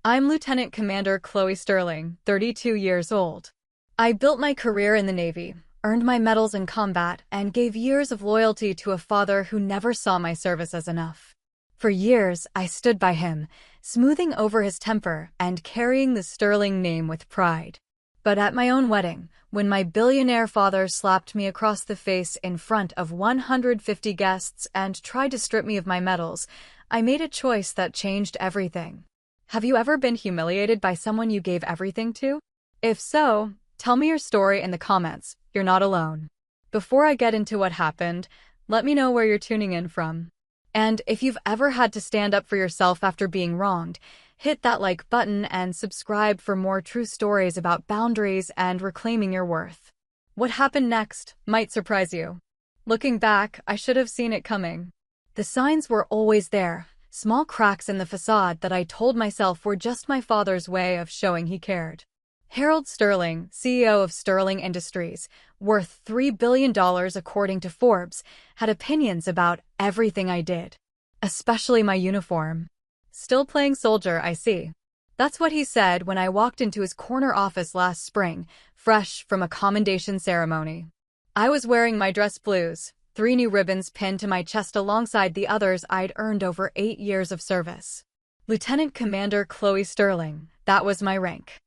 I'm Lieutenant Commander Chloe Sterling, 32 years old. I built my career in the Navy, earned my medals in combat, and gave years of loyalty to a father who never saw my service as enough. For years, I stood by him, smoothing over his temper and carrying the Sterling name with pride. But at my own wedding, when my billionaire father slapped me across the face in front of 150 guests and tried to strip me of my medals, I made a choice that changed everything. Have you ever been humiliated by someone you gave everything to? If so, tell me your story in the comments. You're not alone. Before I get into what happened, let me know where you're tuning in from. And if you've ever had to stand up for yourself after being wronged, hit that like button and subscribe for more true stories about boundaries and reclaiming your worth. What happened next might surprise you. Looking back, I should have seen it coming. The signs were always there, small cracks in the facade that I told myself were just my father's way of showing he cared. Harold Sterling, CEO of Sterling Industries, worth $3 billion according to Forbes, had opinions about everything I did, especially my uniform. Still playing soldier, I see. That's what he said when I walked into his corner office last spring, fresh from a commendation ceremony. I was wearing my dress blues, 3 new ribbons pinned to my chest alongside the others I'd earned over 8 years of service. Lieutenant Commander Chloe Sterling, that was my rank.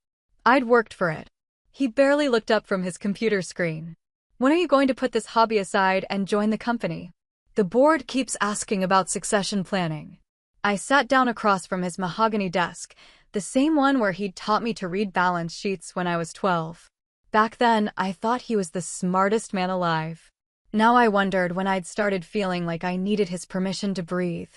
I'd worked for it. He barely looked up from his computer screen. When are you going to put this hobby aside and join the company? The board keeps asking about succession planning. I sat down across from his mahogany desk, the same one where he'd taught me to read balance sheets when I was 12. Back then, I thought he was the smartest man alive. Now I wondered when I'd started feeling like I needed his permission to breathe.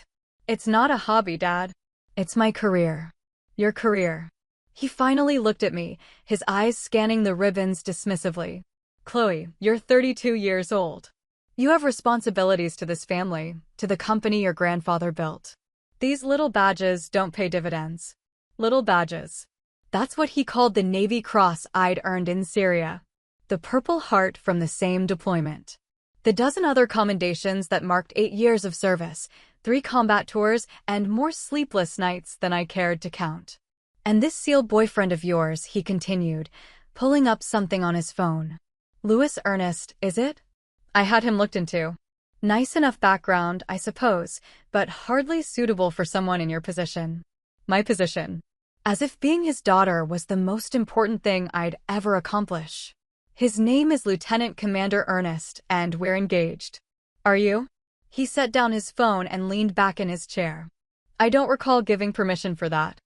It's not a hobby, Dad. It's my career. Your career. He finally looked at me, his eyes scanning the ribbons dismissively. Chloe, you're 32 years old. You have responsibilities to this family, to the company your grandfather built. These little badges don't pay dividends. Little badges. That's what he called the Navy Cross I'd earned in Syria. The Purple Heart from the same deployment. The dozen other commendations that marked 8 years of service, 3 combat tours, and more sleepless nights than I cared to count. And this SEAL boyfriend of yours, he continued, pulling up something on his phone. Louis Ernest, is it? I had him looked into. Nice enough background, I suppose, but hardly suitable for someone in your position. My position. As if being his daughter was the most important thing I'd ever accomplish. His name is Lieutenant Commander Ernest, and we're engaged. Are you? He set down his phone and leaned back in his chair. I don't recall giving permission for that.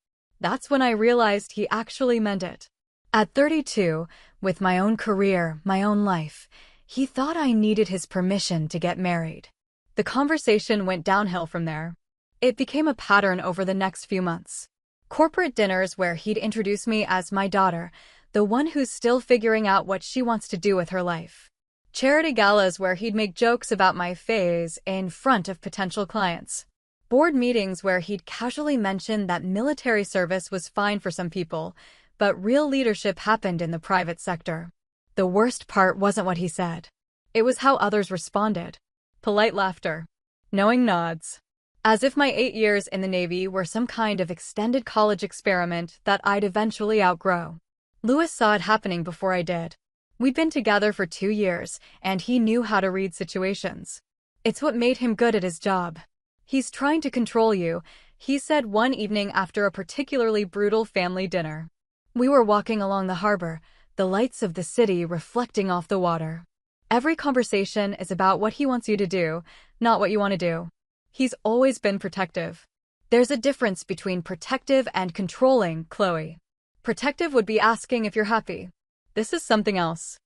That's when I realized he actually meant it. At 32, with my own career, my own life, he thought I needed his permission to get married. The conversation went downhill from there. It became a pattern over the next few months. Corporate dinners where he'd introduce me as my daughter, the one who's still figuring out what she wants to do with her life. Charity galas where he'd make jokes about my phase in front of potential clients. Board meetings where he'd casually mention that military service was fine for some people, but real leadership happened in the private sector. The worst part wasn't what he said. It was how others responded. Polite laughter. Knowing nods. As if my 8 years in the Navy were some kind of extended college experiment that I'd eventually outgrow. Louis saw it happening before I did. We'd been together for 2 years, and he knew how to read situations. It's what made him good at his job. He's trying to control you, he said one evening after a particularly brutal family dinner. We were walking along the harbor, the lights of the city reflecting off the water. Every conversation is about what he wants you to do, not what you want to do. He's always been protective. There's a difference between protective and controlling, Chloe. Protective would be asking if you're happy. This is something else.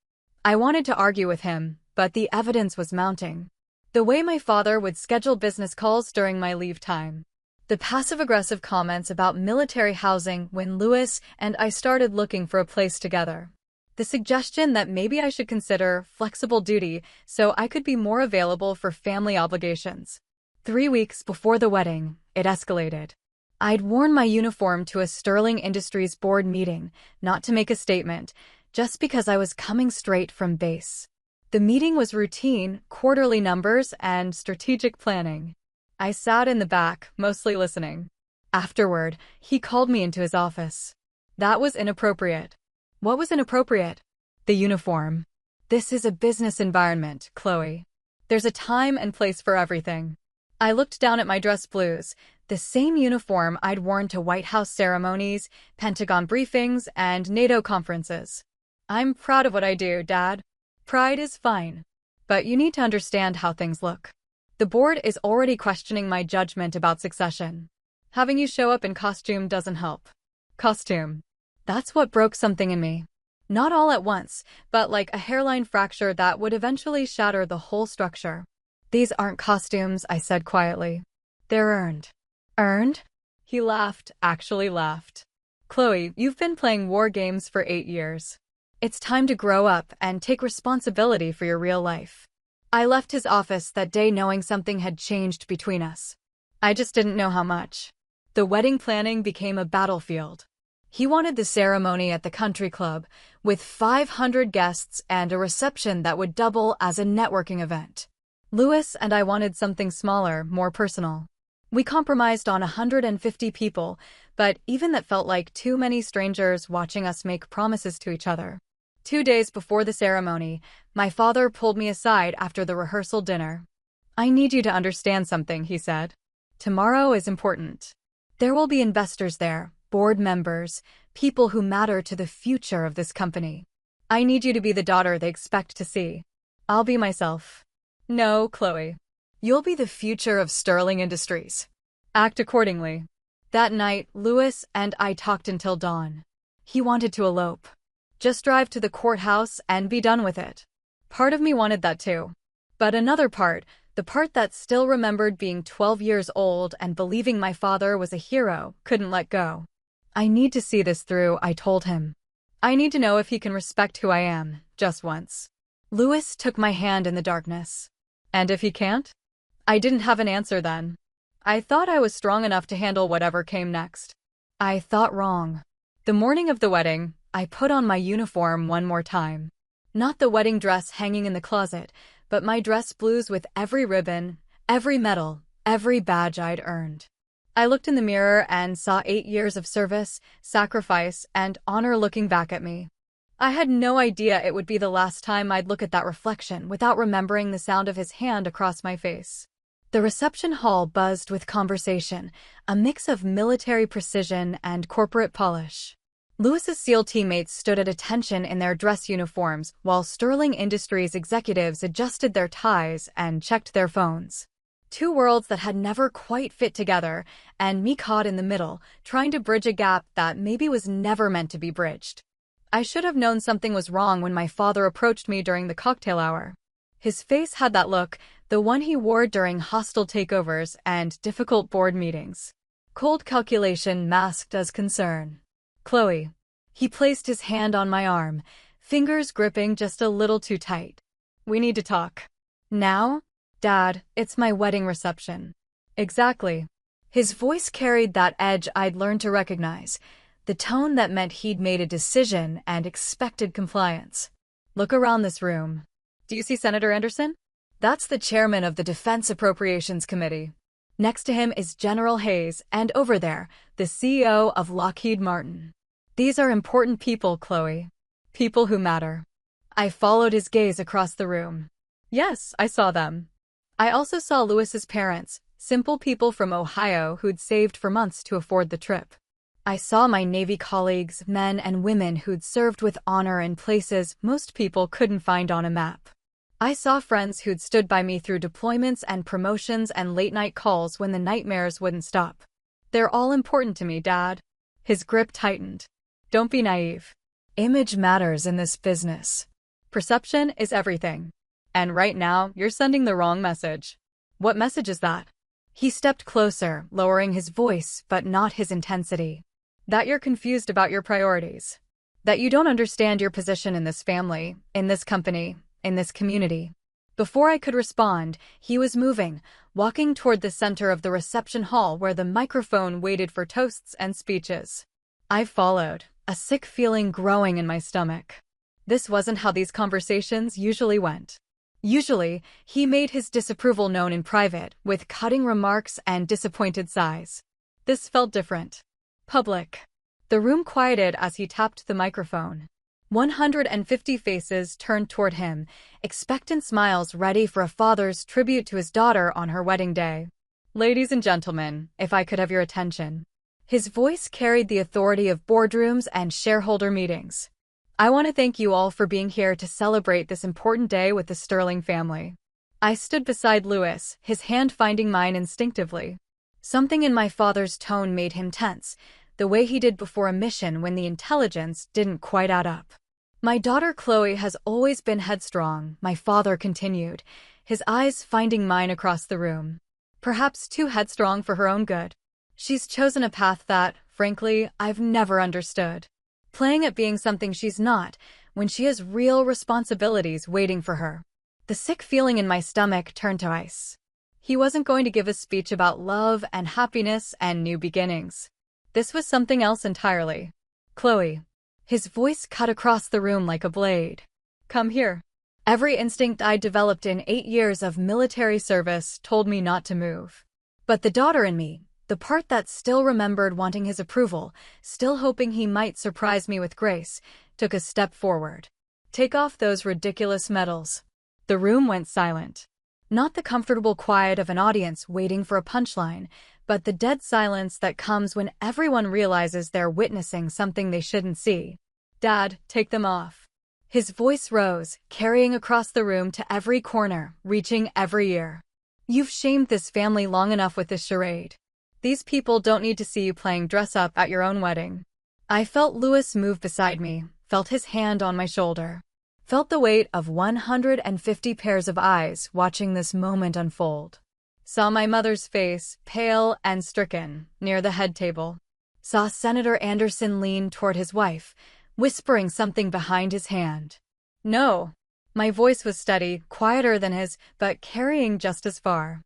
I wanted to argue with him, but the evidence was mounting. The way my father would schedule business calls during my leave time. The passive-aggressive comments about military housing when Louis and I started looking for a place together. The suggestion that maybe I should consider flexible duty so I could be more available for family obligations. 3 weeks before the wedding, it escalated. I'd worn my uniform to a Sterling Industries board meeting, not to make a statement, just because I was coming straight from base. The meeting was routine, quarterly numbers, and strategic planning. I sat in the back, mostly listening. Afterward, he called me into his office. That was inappropriate. What was inappropriate? The uniform. This is a business environment, Chloe. There's a time and place for everything. I looked down at my dress blues, the same uniform I'd worn to White House ceremonies, Pentagon briefings, and NATO conferences. I'm proud of what I do, Dad. Pride is fine. But you need to understand how things look. The board is already questioning my judgment about succession. Having you show up in costume doesn't help. Costume. That's what broke something in me. Not all at once, but like a hairline fracture that would eventually shatter the whole structure. These aren't costumes, I said quietly. They're earned. Earned? He laughed, actually laughed. Chloe, you've been playing war games for 8 years. It's time to grow up and take responsibility for your real life. I left his office that day knowing something had changed between us. I just didn't know how much. The wedding planning became a battlefield. He wanted the ceremony at the country club, with 500 guests and a reception that would double as a networking event. Louis and I wanted something smaller, more personal. We compromised on 150 people, but even that felt like too many strangers watching us make promises to each other. 2 days before the ceremony, my father pulled me aside after the rehearsal dinner. I need you to understand something, he said. Tomorrow is important. There will be investors there, board members, people who matter to the future of this company. I need you to be the daughter they expect to see. I'll be myself. No, Chloe. You'll be the future of Sterling Industries. Act accordingly. That night, Louis and I talked until dawn. He wanted to elope. Just drive to the courthouse and be done with it. Part of me wanted that too. But another part, the part that still remembered being 12 years old and believing my father was a hero, couldn't let go. I need to see this through, I told him. I need to know if he can respect who I am, just once. Louis took my hand in the darkness. And if he can't? I didn't have an answer then. I thought I was strong enough to handle whatever came next. I thought wrong. The morning of the wedding, I put on my uniform one more time. Not the wedding dress hanging in the closet, but my dress blues with every ribbon, every medal, every badge I'd earned. I looked in the mirror and saw 8 years of service, sacrifice, and honor looking back at me. I had no idea it would be the last time I'd look at that reflection without remembering the sound of his hand across my face. The reception hall buzzed with conversation, a mix of military precision and corporate polish. Louis's SEAL teammates stood at attention in their dress uniforms, while Sterling Industries executives adjusted their ties and checked their phones. 2 worlds that had never quite fit together, and me caught in the middle, trying to bridge a gap that maybe was never meant to be bridged. I should have known something was wrong when my father approached me during the cocktail hour. His face had that look, the one he wore during hostile takeovers and difficult board meetings. Cold calculation masked as concern. Chloe. He placed his hand on my arm, fingers gripping just a little too tight. We need to talk. Now? Dad, it's my wedding reception. Exactly. His voice carried that edge I'd learned to recognize, the tone that meant he'd made a decision and expected compliance. Look around this room. Do you see Senator Anderson? That's the chairman of the Defense Appropriations Committee. Next to him is General Hayes, and over there, the CEO of Lockheed Martin. These are important people, Chloe. People who matter. I followed his gaze across the room. Yes, I saw them. I also saw Louis's parents, simple people from Ohio who'd saved for months to afford the trip. I saw my Navy colleagues, men and women who'd served with honor in places most people couldn't find on a map. I saw friends who'd stood by me through deployments and promotions and late-night calls when the nightmares wouldn't stop. They're all important to me, Dad. His grip tightened. Don't be naive. Image matters in this business. Perception is everything. And right now, you're sending the wrong message. What message is that? He stepped closer, lowering his voice, but not his intensity. That you're confused about your priorities. That you don't understand your position in this family, in this company, in this community. Before I could respond, he was moving, walking toward the center of the reception hall where the microphone waited for toasts and speeches. I followed, a sick feeling growing in my stomach. This wasn't how these conversations usually went. Usually, he made his disapproval known in private, with cutting remarks and disappointed sighs. This felt different. Public. The room quieted as he tapped the microphone. 150 faces turned toward him, expectant smiles ready for a father's tribute to his daughter on her wedding day. Ladies and gentlemen, if I could have your attention. His voice carried the authority of boardrooms and shareholder meetings. I want to thank you all for being here to celebrate this important day with the Sterling family. I stood beside Louis, his hand finding mine instinctively. Something in my father's tone made him tense, the way he did before a mission when the intelligence didn't quite add up. My daughter Chloe has always been headstrong, my father continued, his eyes finding mine across the room. Perhaps too headstrong for her own good. She's chosen a path that, frankly, I've never understood. Playing at being something she's not, when she has real responsibilities waiting for her. The sick feeling in my stomach turned to ice. He wasn't going to give a speech about love and happiness and new beginnings. This was something else entirely. Chloe. His voice cut across the room like a blade. Come here. Every instinct I developed in 8 years of military service told me not to move. But the daughter in me, the part that still remembered wanting his approval, still hoping he might surprise me with grace, took a step forward. Take off those ridiculous medals. The room went silent. Not the comfortable quiet of an audience waiting for a punchline, but the dead silence that comes when everyone realizes they're witnessing something they shouldn't see. Dad, take them off. His voice rose, carrying across the room to every corner, reaching every ear. You've shamed this family long enough with this charade. These people don't need to see you playing dress-up at your own wedding. I felt Louis move beside me, felt his hand on my shoulder. Felt the weight of 150 pairs of eyes watching this moment unfold. Saw my mother's face, pale and stricken, near the head table. Saw Senator Anderson lean toward his wife, whispering something behind his hand. No. My voice was steady, quieter than his, but carrying just as far.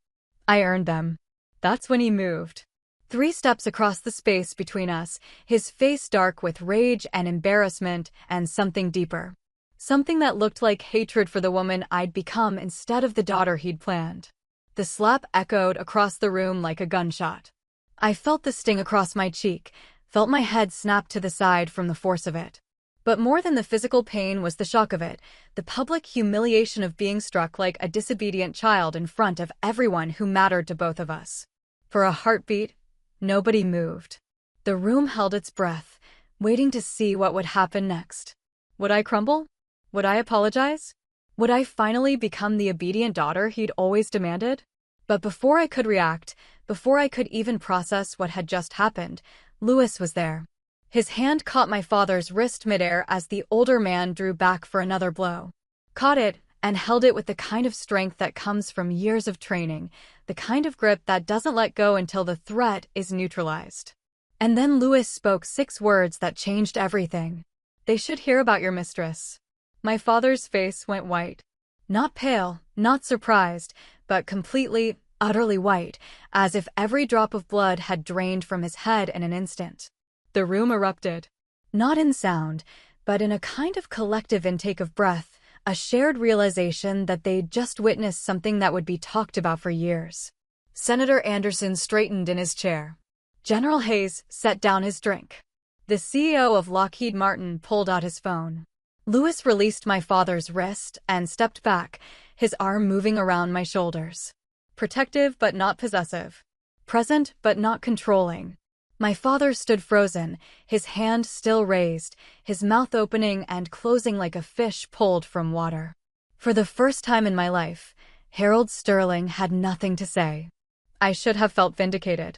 I earned them. That's when he moved. 3 steps across the space between us, his face dark with rage and embarrassment and something deeper. Something that looked like hatred for the woman I'd become instead of the daughter he'd planned. The slap echoed across the room like a gunshot. I felt the sting across my cheek, felt my head snap to the side from the force of it. But more than the physical pain was the shock of it, the public humiliation of being struck like a disobedient child in front of everyone who mattered to both of us. For a heartbeat, nobody moved. The room held its breath, waiting to see what would happen next. Would I crumble? Would I apologize? Would I finally become the obedient daughter he'd always demanded? But before I could react, before I could even process what had just happened, Louis was there. His hand caught my father's wrist midair as the older man drew back for another blow. Caught it, and held it with the kind of strength that comes from years of training, the kind of grip that doesn't let go until the threat is neutralized. And then Louis spoke 6 words that changed everything. They should hear about your mistress. My father's face went white. Not pale, not surprised, but completely, utterly white, as if every drop of blood had drained from his head in an instant. The room erupted. Not in sound, but in a kind of collective intake of breath, a shared realization that they'd just witnessed something that would be talked about for years. Senator Anderson straightened in his chair. General Hayes set down his drink. The CEO of Lockheed Martin pulled out his phone. Louis released my father's wrist and stepped back, his arm moving around my shoulders. Protective but not possessive. Present but not controlling. My father stood frozen, his hand still raised, his mouth opening and closing like a fish pulled from water. For the first time in my life, Harold Sterling had nothing to say. I should have felt vindicated.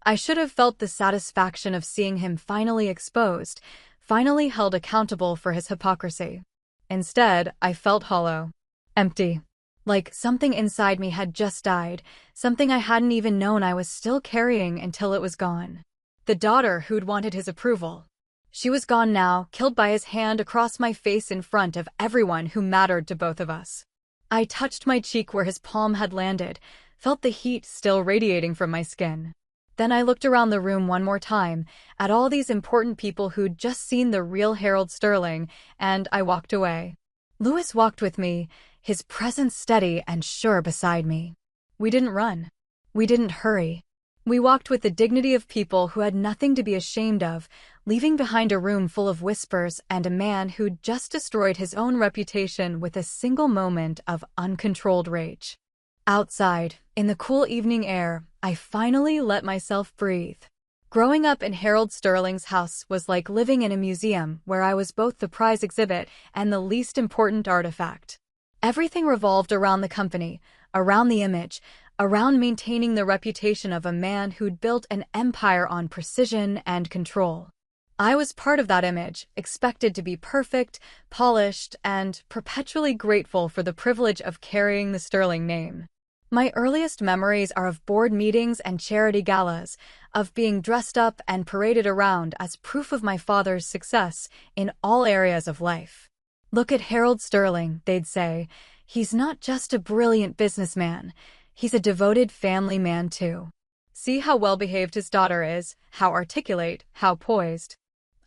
I should have felt the satisfaction of seeing him finally exposed, finally held accountable for his hypocrisy. Instead, I felt hollow. Empty. Like something inside me had just died, something I hadn't even known I was still carrying until it was gone. The daughter who'd wanted his approval. She was gone now, killed by his hand across my face in front of everyone who mattered to both of us. I touched my cheek where his palm had landed, felt the heat still radiating from my skin. Then I looked around the room one more time, at all these important people who'd just seen the real Harold Sterling, and I walked away. Louis walked with me, his presence steady and sure beside me. We didn't run. We didn't hurry. We walked with the dignity of people who had nothing to be ashamed of, leaving behind a room full of whispers and a man who'd just destroyed his own reputation with a single moment of uncontrolled rage. Outside, in the cool evening air, I finally let myself breathe. Growing up in Harold Sterling's house was like living in a museum where I was both the prize exhibit and the least important artifact. Everything revolved around the company, around the image, around maintaining the reputation of a man who'd built an empire on precision and control. I was part of that image, expected to be perfect, polished, and perpetually grateful for the privilege of carrying the Sterling name. My earliest memories are of board meetings and charity galas, of being dressed up and paraded around as proof of my father's success in all areas of life. "Look at Harold Sterling," they'd say. "He's not just a brilliant businessman. He's a devoted family man too. See how well-behaved his daughter is, how articulate, how poised."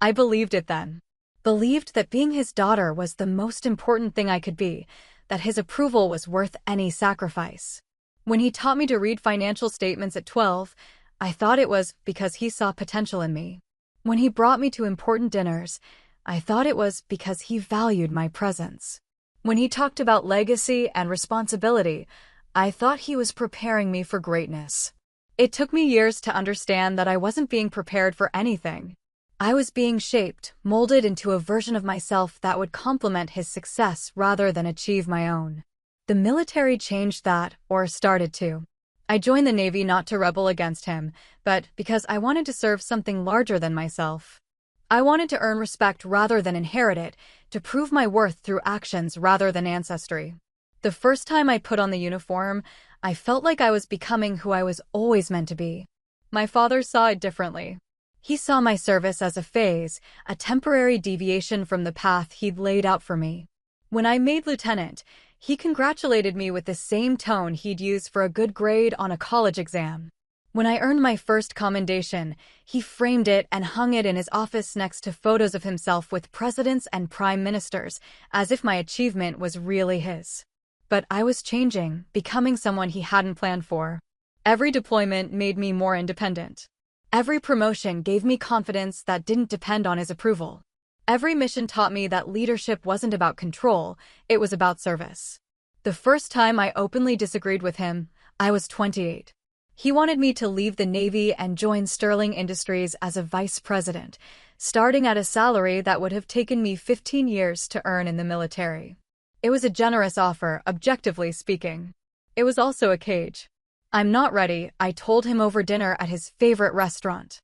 I believed it then. Believed that being his daughter was the most important thing I could be, that his approval was worth any sacrifice. When he taught me to read financial statements at 12, I thought it was because he saw potential in me. When he brought me to important dinners, I thought it was because he valued my presence. When he talked about legacy and responsibility, I thought he was preparing me for greatness. It took me years to understand that I wasn't being prepared for anything. I was being shaped, molded into a version of myself that would complement his success rather than achieve my own. The military changed that, or started to. I joined the Navy not to rebel against him, but because I wanted to serve something larger than myself. I wanted to earn respect rather than inherit it, to prove my worth through actions rather than ancestry. The first time I put on the uniform, I felt like I was becoming who I was always meant to be. My father saw it differently. He saw my service as a phase, a temporary deviation from the path he'd laid out for me. When I made lieutenant, he congratulated me with the same tone he'd use for a good grade on a college exam. When I earned my first commendation, he framed it and hung it in his office next to photos of himself with presidents and prime ministers, as if my achievement was really his. But I was changing, becoming someone he hadn't planned for. Every deployment made me more independent. Every promotion gave me confidence that didn't depend on his approval. Every mission taught me that leadership wasn't about control, it was about service. The first time I openly disagreed with him, I was 28. He wanted me to leave the Navy and join Sterling Industries as a vice president, starting at a salary that would have taken me 15 years to earn in the military. It was a generous offer, objectively speaking. It was also a cage. "I'm not ready," I told him over dinner at his favorite restaurant.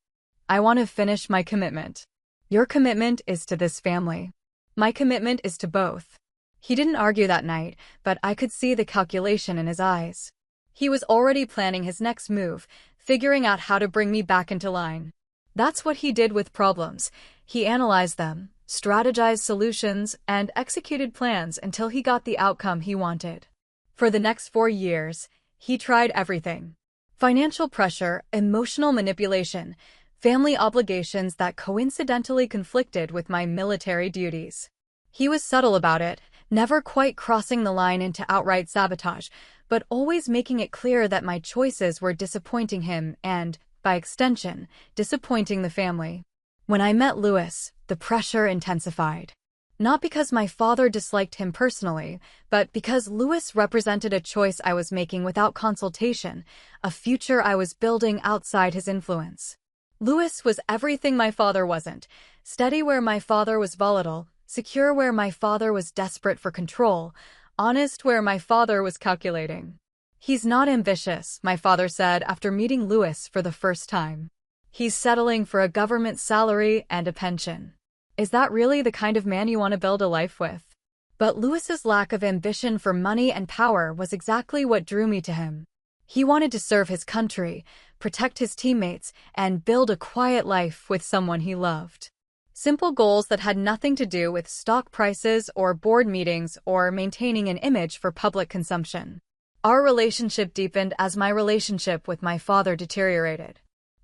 "I want to finish my commitment." "Your commitment is to this family. My commitment is to both." He didn't argue that night, but I could see the calculation in his eyes. He was already planning his next move, figuring out how to bring me back into line. That's what he did with problems. He analyzed them, strategized solutions, and executed plans until he got the outcome he wanted. For the next 4 years, he tried everything. Financial pressure, emotional manipulation, family obligations that coincidentally conflicted with my military duties. He was subtle about it, never quite crossing the line into outright sabotage, but always making it clear that my choices were disappointing him and, by extension, disappointing the family. When I met Louis, the pressure intensified. Not because my father disliked him personally, but because Louis represented a choice I was making without consultation, a future I was building outside his influence. Louis was everything my father wasn't, steady where my father was volatile, secure where my father was desperate for control, honest where my father was calculating. "He's not ambitious," my father said after meeting Louis for the first time. "He's settling for a government salary and a pension." Is that really the kind of man you want to build a life with? But Louis's lack of ambition for money and power was exactly what drew me to him. He wanted to serve his country, protect his teammates, and build a quiet life with someone he loved. Simple goals that had nothing to do with stock prices or board meetings or maintaining an image for public consumption. Our relationship deepened as my relationship with my father deteriorated.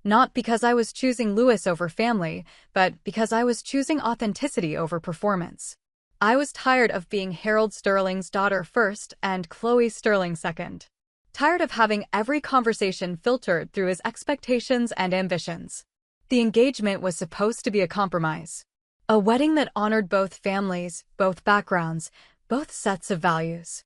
Not because I was choosing Louis over family, but because I was choosing authenticity over performance. I was tired of being Harold Sterling's daughter first and Chloe Sterling second. tired of having every conversation filtered through his expectations and ambitions. The engagement was supposed to be a compromise. A wedding that honored both families, both backgrounds, both sets of values.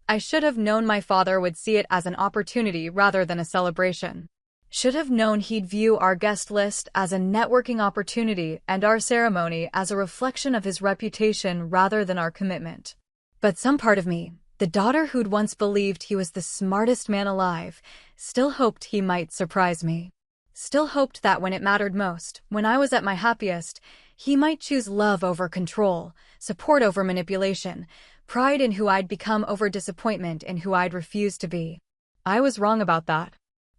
I should have known my father would see it as an opportunity rather than a celebration. Should have known he'd view our guest list as a networking opportunity and our ceremony as a reflection of his reputation rather than our commitment. But some part of me, the daughter who'd once believed he was the smartest man alive, still hoped he might surprise me. Still hoped that when it mattered most, when I was at my happiest, he might choose love over control, support over manipulation, pride in who I'd become over disappointment in who I'd refused to be. I was wrong about that.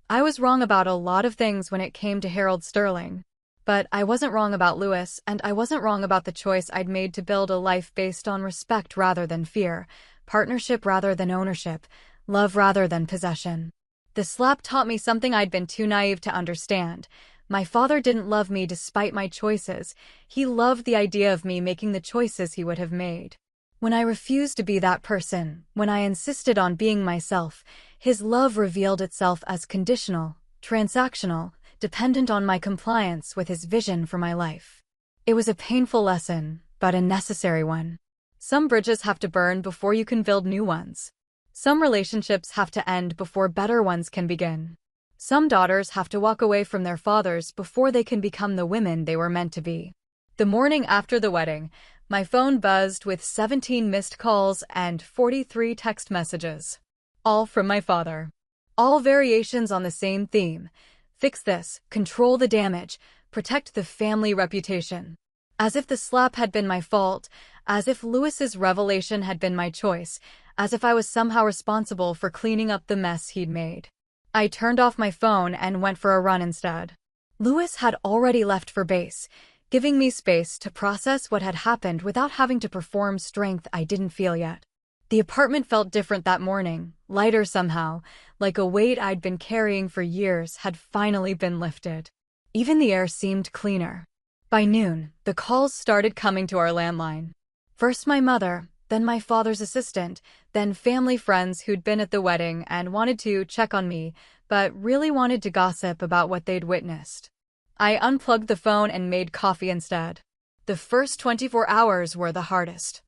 I was wrong about a lot of things when it came to Harold Sterling. But I wasn't wrong about Louis, and I wasn't wrong about the choice I'd made to build a life based on respect rather than fear, partnership rather than ownership, love rather than possession. The slap taught me something I'd been too naive to understand. My father didn't love me despite my choices. He loved the idea of me making the choices he would have made. When I refused to be that person, when I insisted on being myself, his love revealed itself as conditional, transactional, dependent on my compliance with his vision for my life. It was a painful lesson, but a necessary one. Some bridges have to burn before you can build new ones. Some relationships have to end before better ones can begin. Some daughters have to walk away from their fathers before they can become the women they were meant to be. The morning after the wedding, my phone buzzed with 17 missed calls and 43 text messages. All from my father. All variations on the same theme. Fix this, control the damage, protect the family reputation. As if the slap had been my fault, as if Louis's revelation had been my choice, as if I was somehow responsible for cleaning up the mess he'd made. I turned off my phone and went for a run instead. Louis had already left for base, giving me space to process what had happened without having to perform strength I didn't feel yet. The apartment felt different that morning, lighter somehow, like a weight I'd been carrying for years had finally been lifted. Even the air seemed cleaner. By noon, the calls started coming to our landline. First my mother, then my father's assistant, then family friends who'd been at the wedding and wanted to check on me, but really wanted to gossip about what they'd witnessed. I unplugged the phone and made coffee instead. The first 24 hours were the hardest.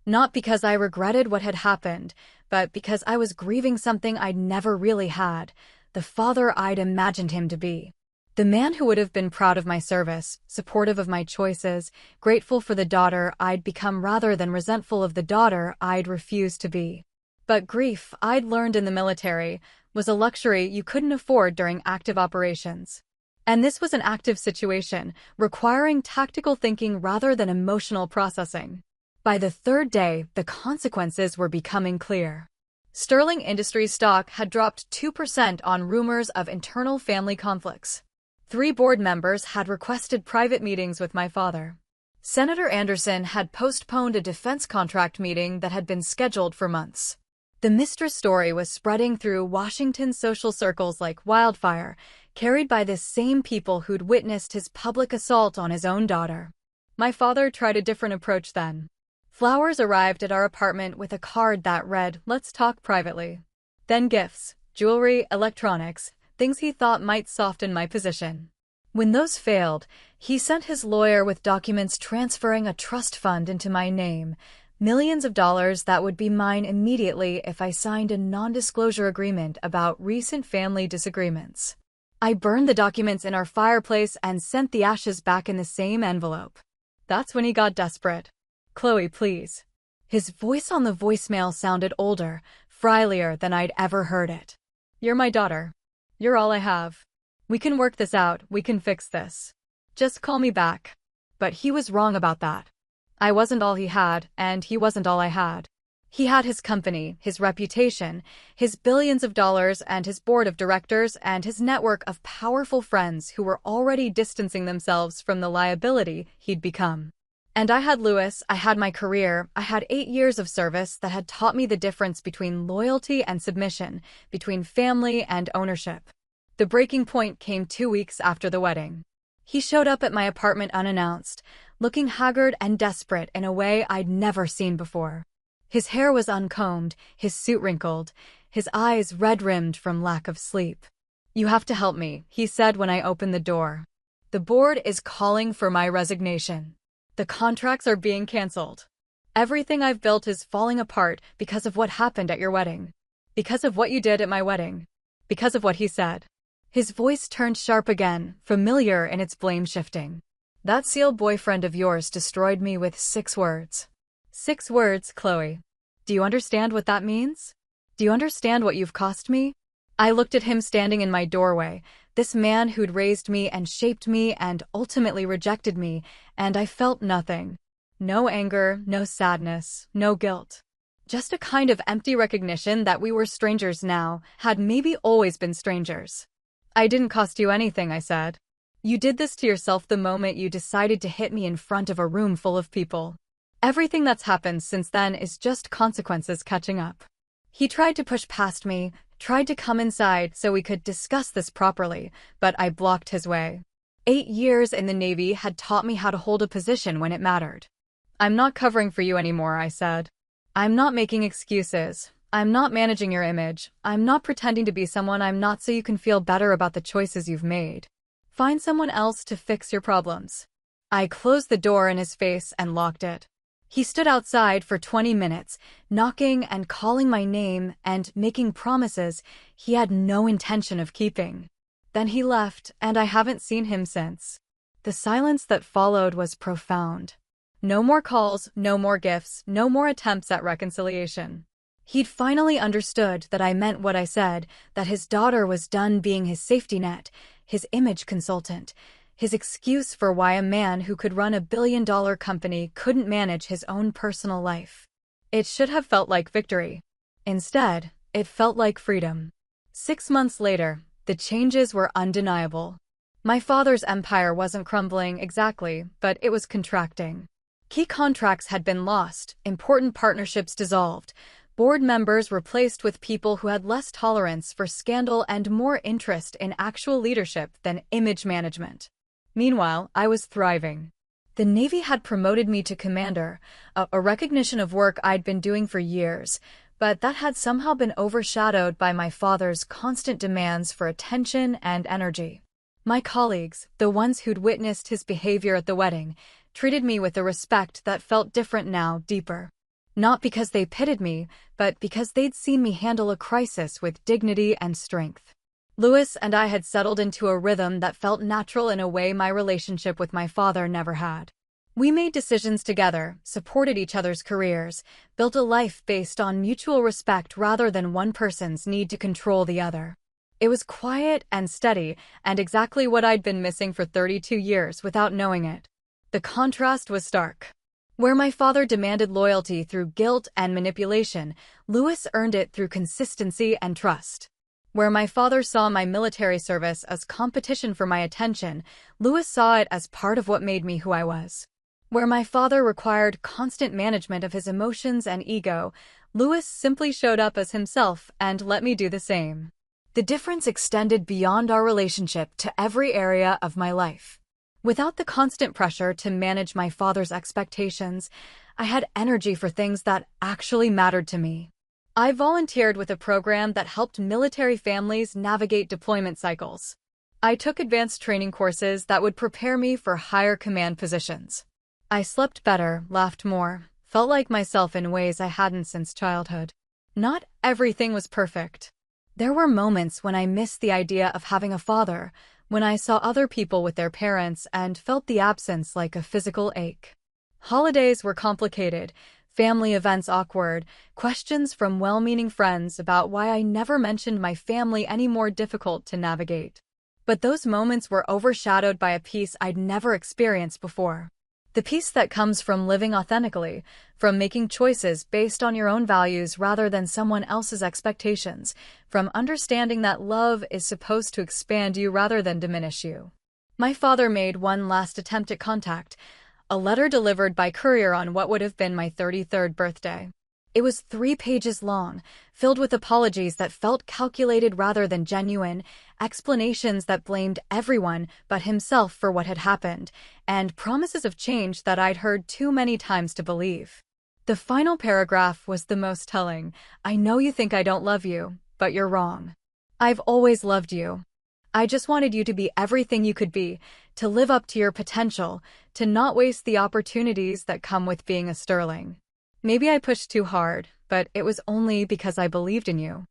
Not because I regretted what had happened, but because I was grieving something I'd never really had, the father I'd imagined him to be. The man who would have been proud of my service, supportive of my choices, grateful for the daughter I'd become rather than resentful of the daughter I'd refused to be. But grief, I'd learned in the military, was a luxury you couldn't afford during active operations. And this was an active situation, requiring tactical thinking rather than emotional processing. By the third day, the consequences were becoming clear. Sterling Industries stock had dropped 2% on rumors of internal family conflicts. 3 board members had requested private meetings with my father. Senator Anderson had postponed a defense contract meeting that had been scheduled for months. The mistress story was spreading through Washington's social circles like wildfire, carried by the same people who'd witnessed his public assault on his own daughter. My father tried a different approach then. Flowers arrived at our apartment with a card that read, "Let's talk privately." Then gifts, jewelry, electronics, things he thought might soften my position. When those failed, he sent his lawyer with documents transferring a trust fund into my name, millions of dollars that would be mine immediately if I signed a non-disclosure agreement about recent family disagreements. I burned the documents in our fireplace and sent the ashes back in the same envelope. That's when he got desperate. "Chloe, please." His voice on the voicemail sounded older, frielier than I'd ever heard it. "You're my daughter. You're all I have. We can work this out, we can fix this. Just call me back." But he was wrong about that. I wasn't all he had, and he wasn't all I had. He had his company, his reputation, his billions of dollars, and his board of directors, and his network of powerful friends who were already distancing themselves from the liability he'd become. And I had Louis, I had my career, I had 8 years of service that had taught me the difference between loyalty and submission, between family and ownership. The breaking point came 2 weeks after the wedding. He showed up at my apartment unannounced, looking haggard and desperate in a way I'd never seen before. His hair was uncombed, his suit wrinkled, his eyes red-rimmed from lack of sleep. "You have to help me," he said when I opened the door. "The board is calling for my resignation. The contracts are being canceled. Everything I've built is falling apart because of what happened at your wedding. Because of what you did at my wedding. Because of what he said." His voice turned sharp again, familiar in its blame-shifting. "That SEAL boyfriend of yours destroyed me with 6 words. 6 words, Chloe. Do you understand what that means? Do you understand what you've cost me?" I looked at him standing in my doorway, this man who'd raised me and shaped me and ultimately rejected me, and I felt nothing. No anger, no sadness, no guilt. Just a kind of empty recognition that we were strangers now, had maybe always been strangers. "I didn't cost you anything," I said. "You did this to yourself the moment you decided to hit me in front of a room full of people. Everything that's happened since then is just consequences catching up." He tried to push past me, tried to come inside so we could discuss this properly, but I blocked his way. 8 years in the Navy had taught me how to hold a position when it mattered. "I'm not covering for you anymore," I said. "I'm not making excuses. I'm not managing your image. I'm not pretending to be someone I'm not so you can feel better about the choices you've made. Find someone else to fix your problems." I closed the door in his face and locked it. He stood outside for 20 minutes, knocking and calling my name and making promises he had no intention of keeping. Then he left, and I haven't seen him since. The silence that followed was profound. No more calls, no more gifts, no more attempts at reconciliation. He'd finally understood that I meant what I said, that his daughter was done being his safety net, his image consultant, his excuse for why a man who could run a billion-dollar company couldn't manage his own personal life. It should have felt like victory. Instead, it felt like freedom. 6 months later, the changes were undeniable. My father's empire wasn't crumbling exactly, but it was contracting. Key contracts had been lost, important partnerships dissolved, board members replaced with people who had less tolerance for scandal and more interest in actual leadership than image management. Meanwhile, I was thriving. The Navy had promoted me to commander, a recognition of work I'd been doing for years, but that had somehow been overshadowed by my father's constant demands for attention and energy. My colleagues, the ones who'd witnessed his behavior at the wedding, treated me with a respect that felt different now, deeper. Not because they pitied me, but because they'd seen me handle a crisis with dignity and strength. Louis and I had settled into a rhythm that felt natural in a way my relationship with my father never had. We made decisions together, supported each other's careers, built a life based on mutual respect rather than one person's need to control the other. It was quiet and steady, and exactly what I'd been missing for 32 years without knowing it. The contrast was stark. Where my father demanded loyalty through guilt and manipulation, Louis earned it through consistency and trust. Where my father saw my military service as competition for my attention, Louis saw it as part of what made me who I was. Where my father required constant management of his emotions and ego, Louis simply showed up as himself and let me do the same. The difference extended beyond our relationship to every area of my life. Without the constant pressure to manage my father's expectations, I had energy for things that actually mattered to me. I volunteered with a program that helped military families navigate deployment cycles. I took advanced training courses that would prepare me for higher command positions. I slept better, laughed more, felt like myself in ways I hadn't since childhood. Not everything was perfect. There were moments when I missed the idea of having a father, when I saw other people with their parents and felt the absence like a physical ache. Holidays were complicated, family events awkward, questions from well-meaning friends about why I never mentioned my family any more difficult to navigate. But those moments were overshadowed by a peace I'd never experienced before. The peace that comes from living authentically, from making choices based on your own values rather than someone else's expectations, from understanding that love is supposed to expand you rather than diminish you. My father made one last attempt at contact, a letter delivered by courier on what would have been my 33rd birthday. It was 3 pages long, filled with apologies that felt calculated rather than genuine, explanations that blamed everyone but himself for what had happened, and promises of change that I'd heard too many times to believe. The final paragraph was the most telling. "I know you think I don't love you, but you're wrong. I've always loved you. I just wanted you to be everything you could be, to live up to your potential, to not waste the opportunities that come with being a Sterling. Maybe I pushed too hard, but it was only because I believed in you.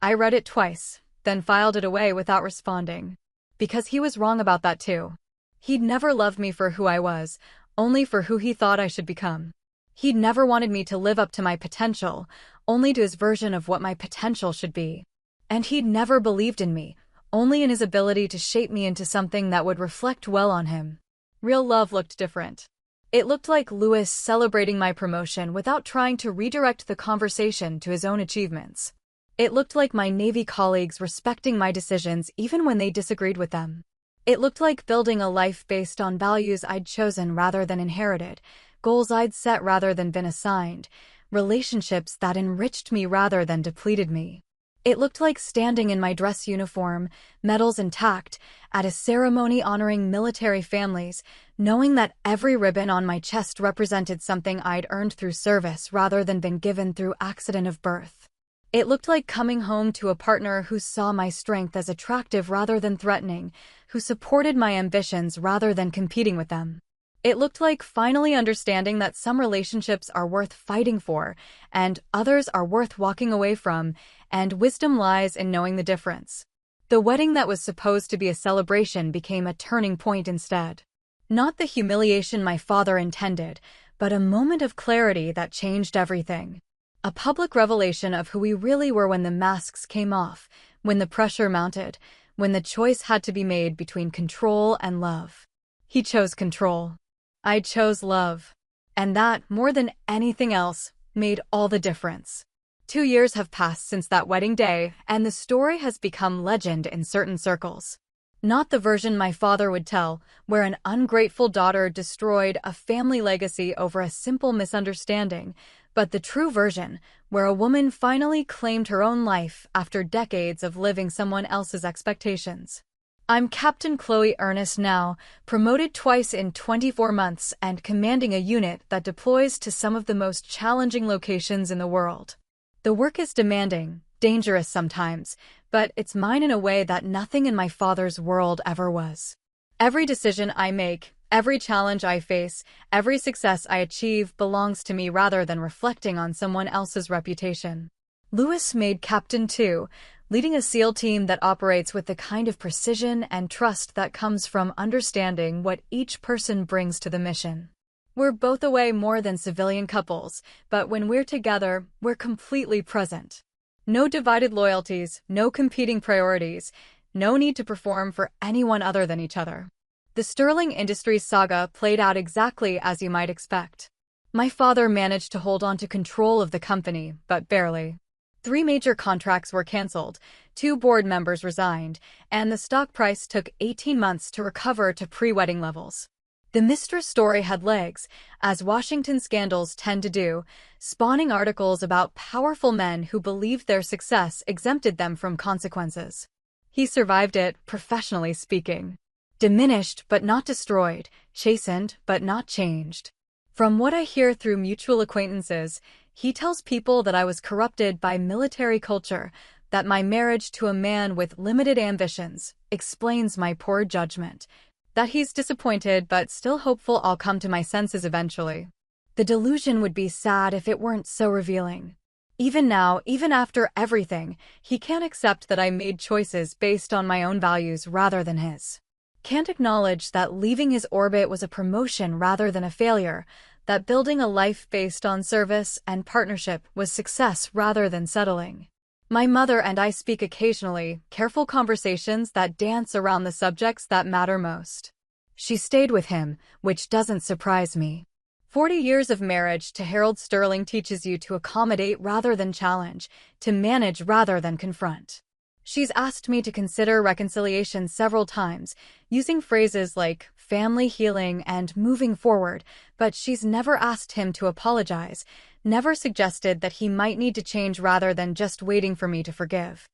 I read it twice, then filed it away without responding. Because he was wrong about that too. He'd never loved me for who I was, only for who he thought I should become. He'd never wanted me to live up to my potential, only to his version of what my potential should be. And he'd never believed in me, only in his ability to shape me into something that would reflect well on him. Real love looked different. It looked like Louis celebrating my promotion without trying to redirect the conversation to his own achievements. It looked like my Navy colleagues respecting my decisions even when they disagreed with them. It looked like building a life based on values I'd chosen rather than inherited, goals I'd set rather than been assigned, relationships that enriched me rather than depleted me. It looked like standing in my dress uniform, medals intact, at a ceremony honoring military families, knowing that every ribbon on my chest represented something I'd earned through service rather than been given through accident of birth. It looked like coming home to a partner who saw my strength as attractive rather than threatening, who supported my ambitions rather than competing with them. It looked like finally understanding that some relationships are worth fighting for, and others are worth walking away from, and wisdom lies in knowing the difference. The wedding that was supposed to be a celebration became a turning point instead. Not the humiliation my father intended, but a moment of clarity that changed everything. A public revelation of who we really were when the masks came off, when the pressure mounted, when the choice had to be made between control and love. He chose control. I chose love. And that, more than anything else, made all the difference. 2 years have passed since that wedding day, and the story has become legend in certain circles. Not the version my father would tell, where an ungrateful daughter destroyed a family legacy over a simple misunderstanding, but the true version, where a woman finally claimed her own life after decades of living someone else's expectations. I'm Captain Chloe Ernest now, promoted twice in 24 months and commanding a unit that deploys to some of the most challenging locations in the world. The work is demanding, dangerous sometimes, but it's mine in a way that nothing in my father's world ever was. Every decision I make, every challenge I face, every success I achieve belongs to me rather than reflecting on someone else's reputation. Louis made Captain too, leading a SEAL team that operates with the kind of precision and trust that comes from understanding what each person brings to the mission. We're both away more than civilian couples, but when we're together, we're completely present. No divided loyalties, no competing priorities, no need to perform for anyone other than each other. The Sterling Industries saga played out exactly as you might expect. My father managed to hold on to control of the company, but barely. 3 major contracts were canceled, 2 board members resigned, and the stock price took 18 months to recover to pre-wedding levels. The mistress story had legs, as Washington scandals tend to do, spawning articles about powerful men who believed their success exempted them from consequences. He survived it, professionally speaking. Diminished but not destroyed, chastened but not changed. From what I hear through mutual acquaintances, he tells people that I was corrupted by military culture, that my marriage to a man with limited ambitions explains my poor judgment, that he's disappointed but still hopeful I'll come to my senses eventually. The delusion would be sad if it weren't so revealing. Even now, even after everything, he can't accept that I made choices based on my own values rather than his. Can't acknowledge that leaving his orbit was a promotion rather than a failure, that building a life based on service and partnership was success rather than settling. My mother and I speak occasionally, careful conversations that dance around the subjects that matter most. She stayed with him, which doesn't surprise me. 40 years of marriage to Harold Sterling teaches you to accommodate rather than challenge, to manage rather than confront. She's asked me to consider reconciliation several times, using phrases like family healing and moving forward, but she's never asked him to apologize, never suggested that he might need to change rather than just waiting for me to forgive.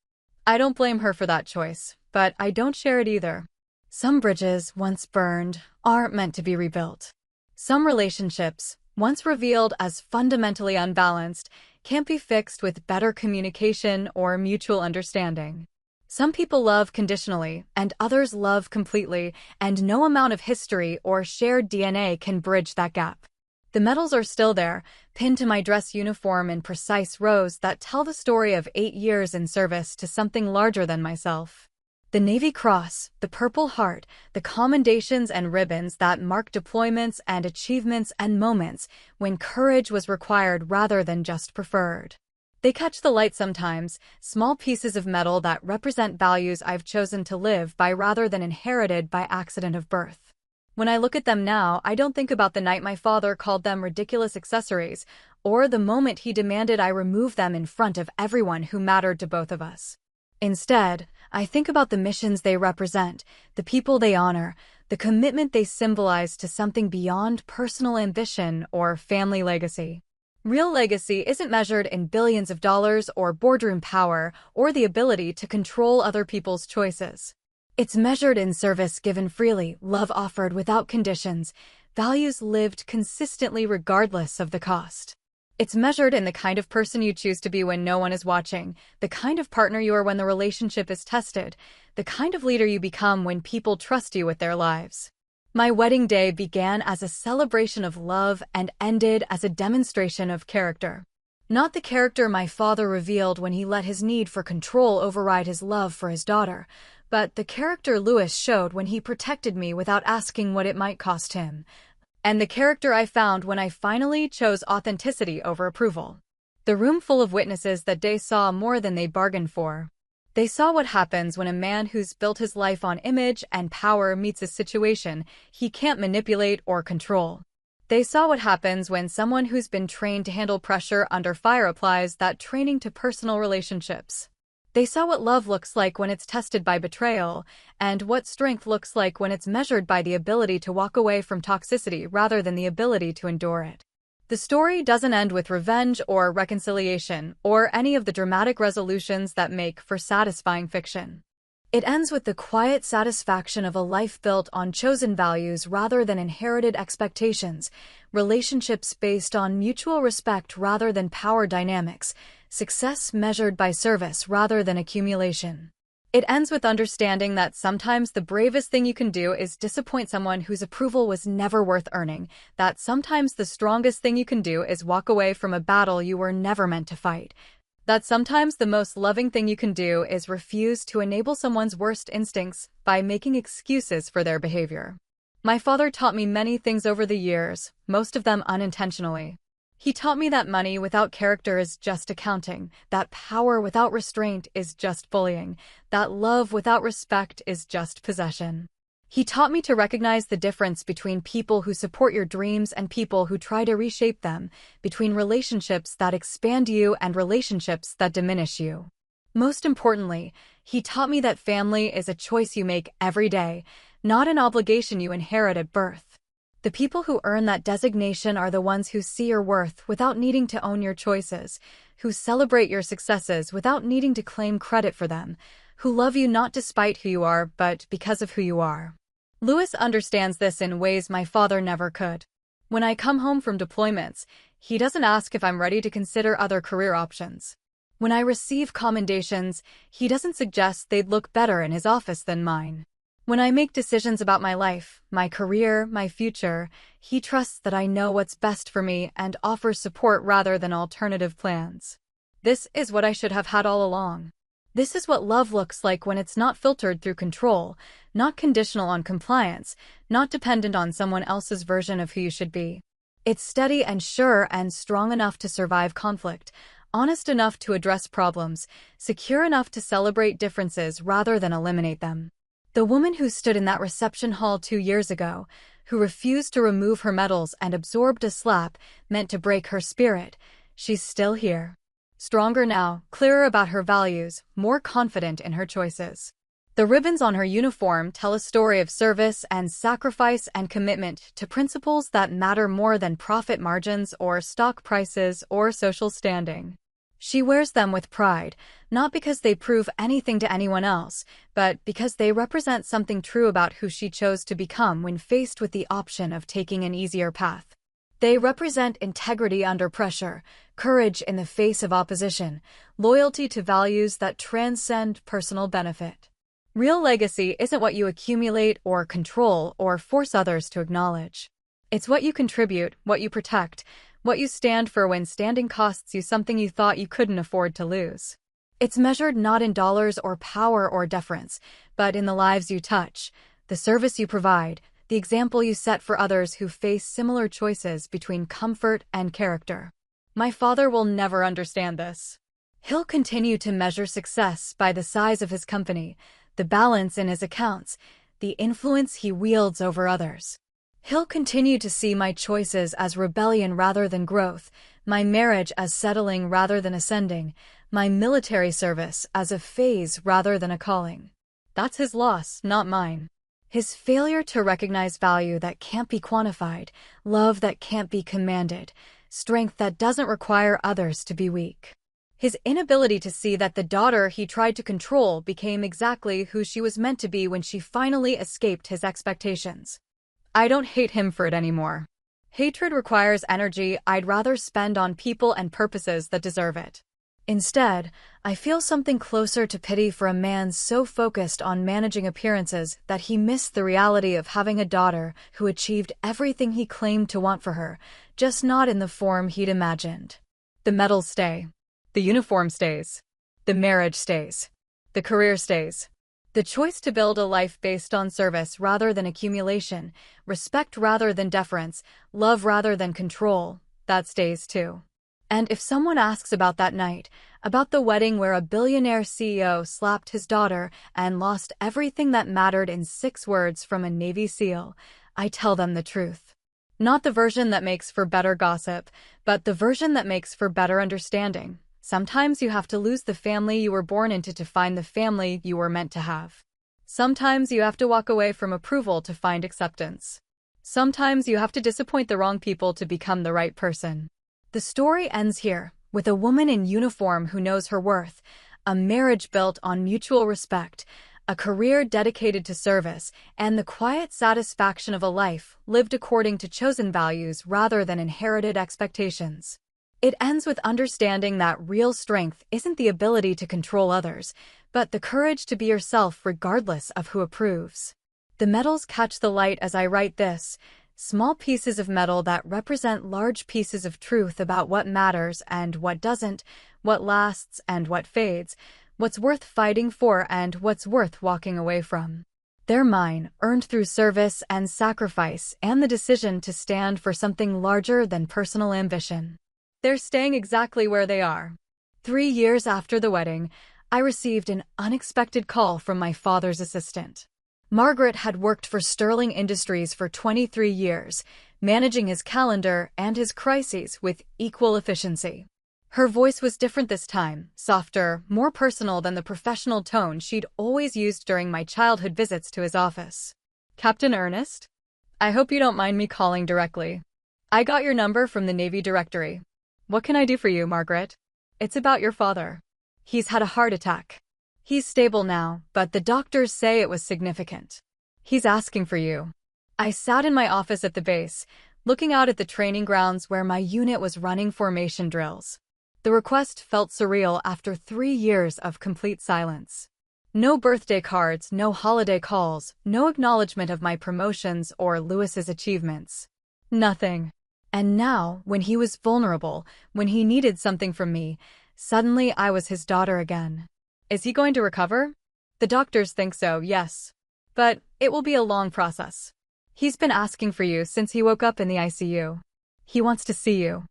I don't blame her for that choice, but I don't share it either. Some bridges, once burned, aren't meant to be rebuilt. Some relationships, once revealed as fundamentally unbalanced, can't be fixed with better communication or mutual understanding. Some people love conditionally, and others love completely, and no amount of history or shared DNA can bridge that gap. The medals are still there, pinned to my dress uniform in precise rows that tell the story of 8 years in service to something larger than myself. The Navy Cross, the Purple Heart, the commendations and ribbons that mark deployments and achievements and moments when courage was required rather than just preferred. They catch the light sometimes, small pieces of metal that represent values I've chosen to live by rather than inherited by accident of birth. When I look at them now, I don't think about the night my father called them ridiculous accessories, or the moment he demanded I remove them in front of everyone who mattered to both of us. Instead, I think about the missions they represent, the people they honor, the commitment they symbolize to something beyond personal ambition or family legacy. Real legacy isn't measured in billions of dollars or boardroom power or the ability to control other people's choices. It's measured in service given freely, love offered without conditions, values lived consistently regardless of the cost. It's measured in the kind of person you choose to be when no one is watching, the kind of partner you are when the relationship is tested, the kind of leader you become when people trust you with their lives. My wedding day began as a celebration of love and ended as a demonstration of character. Not the character my father revealed when he let his need for control override his love for his daughter, but the character Louis showed when he protected me without asking what it might cost him. And the character I found when I finally chose authenticity over approval. The room full of witnesses that day saw more than they bargained for. They saw what happens when a man who's built his life on image and power meets a situation he can't manipulate or control. They saw what happens when someone who's been trained to handle pressure under fire applies that training to personal relationships. They saw what love looks like when it's tested by betrayal, and what strength looks like when it's measured by the ability to walk away from toxicity rather than the ability to endure it. The story doesn't end with revenge or reconciliation, or any of the dramatic resolutions that make for satisfying fiction. It ends with the quiet satisfaction of a life built on chosen values rather than inherited expectations, relationships based on mutual respect rather than power dynamics, success measured by service rather than accumulation. It ends with understanding that sometimes the bravest thing you can do is disappoint someone whose approval was never worth earning, that sometimes the strongest thing you can do is walk away from a battle you were never meant to fight, that sometimes the most loving thing you can do is refuse to enable someone's worst instincts by making excuses for their behavior. My father taught me many things over the years, most of them unintentionally. He taught me that money without character is just accounting, that power without restraint is just bullying, that love without respect is just possession. He taught me to recognize the difference between people who support your dreams and people who try to reshape them, between relationships that expand you and relationships that diminish you. Most importantly, he taught me that family is a choice you make every day, not an obligation you inherit at birth. The people who earn that designation are the ones who see your worth without needing to own your choices, who celebrate your successes without needing to claim credit for them, who love you not despite who you are, but because of who you are. Louis understands this in ways my father never could. When I come home from deployments, he doesn't ask if I'm ready to consider other career options. When I receive commendations, he doesn't suggest they'd look better in his office than mine. When I make decisions about my life, my career, my future, he trusts that I know what's best for me and offers support rather than alternative plans. This is what I should have had all along. This is what love looks like when it's not filtered through control, not conditional on compliance, not dependent on someone else's version of who you should be. It's steady and sure and strong enough to survive conflict, honest enough to address problems, secure enough to celebrate differences rather than eliminate them. The woman who stood in that reception hall 2 years ago, who refused to remove her medals and absorbed a slap meant to break her spirit, she's still here. Stronger now, clearer about her values, more confident in her choices. The ribbons on her uniform tell a story of service and sacrifice and commitment to principles that matter more than profit margins or stock prices or social standing. She wears them with pride, not because they prove anything to anyone else, but because they represent something true about who she chose to become when faced with the option of taking an easier path. They represent integrity under pressure, courage in the face of opposition, loyalty to values that transcend personal benefit. Real legacy isn't what you accumulate or control or force others to acknowledge. It's what you contribute, what you protect, what you stand for when standing costs you something you thought you couldn't afford to lose. It's measured not in dollars or power or deference, but in the lives you touch, the service you provide, the example you set for others who face similar choices between comfort and character. My father will never understand this. He'll continue to measure success by the size of his company, the balance in his accounts, the influence he wields over others. He'll continue to see my choices as rebellion rather than growth, my marriage as settling rather than ascending, my military service as a phase rather than a calling. That's his loss, not mine. His failure to recognize value that can't be quantified, love that can't be commanded, strength that doesn't require others to be weak. His inability to see that the daughter he tried to control became exactly who she was meant to be when she finally escaped his expectations. I don't hate him for it anymore. Hatred requires energy I'd rather spend on people and purposes that deserve it. Instead, I feel something closer to pity for a man so focused on managing appearances that he missed the reality of having a daughter who achieved everything he claimed to want for her, just not in the form he'd imagined. The medals stay. The uniform stays. The marriage stays. The career stays. The choice to build a life based on service rather than accumulation, respect rather than deference, love rather than control, that stays too. And if someone asks about that night, about the wedding where a billionaire CEO slapped his daughter and lost everything that mattered in 6 words from a Navy SEAL, I tell them the truth. Not the version that makes for better gossip, but the version that makes for better understanding. Sometimes you have to lose the family you were born into to find the family you were meant to have. Sometimes you have to walk away from approval to find acceptance. Sometimes you have to disappoint the wrong people to become the right person. The story ends here, with a woman in uniform who knows her worth, a marriage built on mutual respect, a career dedicated to service, and the quiet satisfaction of a life lived according to chosen values rather than inherited expectations. It ends with understanding that real strength isn't the ability to control others, but the courage to be yourself regardless of who approves. The medals catch the light as I write this, small pieces of metal that represent large pieces of truth about what matters and what doesn't, what lasts and what fades, what's worth fighting for and what's worth walking away from. They're mine, earned through service and sacrifice and the decision to stand for something larger than personal ambition. They're staying exactly where they are. 3 years after the wedding, I received an unexpected call from my father's assistant. Margaret had worked for Sterling Industries for 23 years, managing his calendar and his crises with equal efficiency. Her voice was different this time, softer, more personal than the professional tone she'd always used during my childhood visits to his office. "Captain Ernest? I hope you don't mind me calling directly. I got your number from the Navy directory. What can I do for you, Margaret? It's about your father. He's had a heart attack. He's stable now, but the doctors say it was significant. He's asking for you." I sat in my office at the base, looking out at the training grounds where my unit was running formation drills. The request felt surreal after 3 years of complete silence. No birthday cards, no holiday calls, no acknowledgement of my promotions or Lewis's achievements. Nothing. And now, when he was vulnerable, when he needed something from me, suddenly I was his daughter again. Is he going to recover? The doctors think so, yes. But it will be a long process. He's been asking for you since he woke up in the ICU. He wants to see you.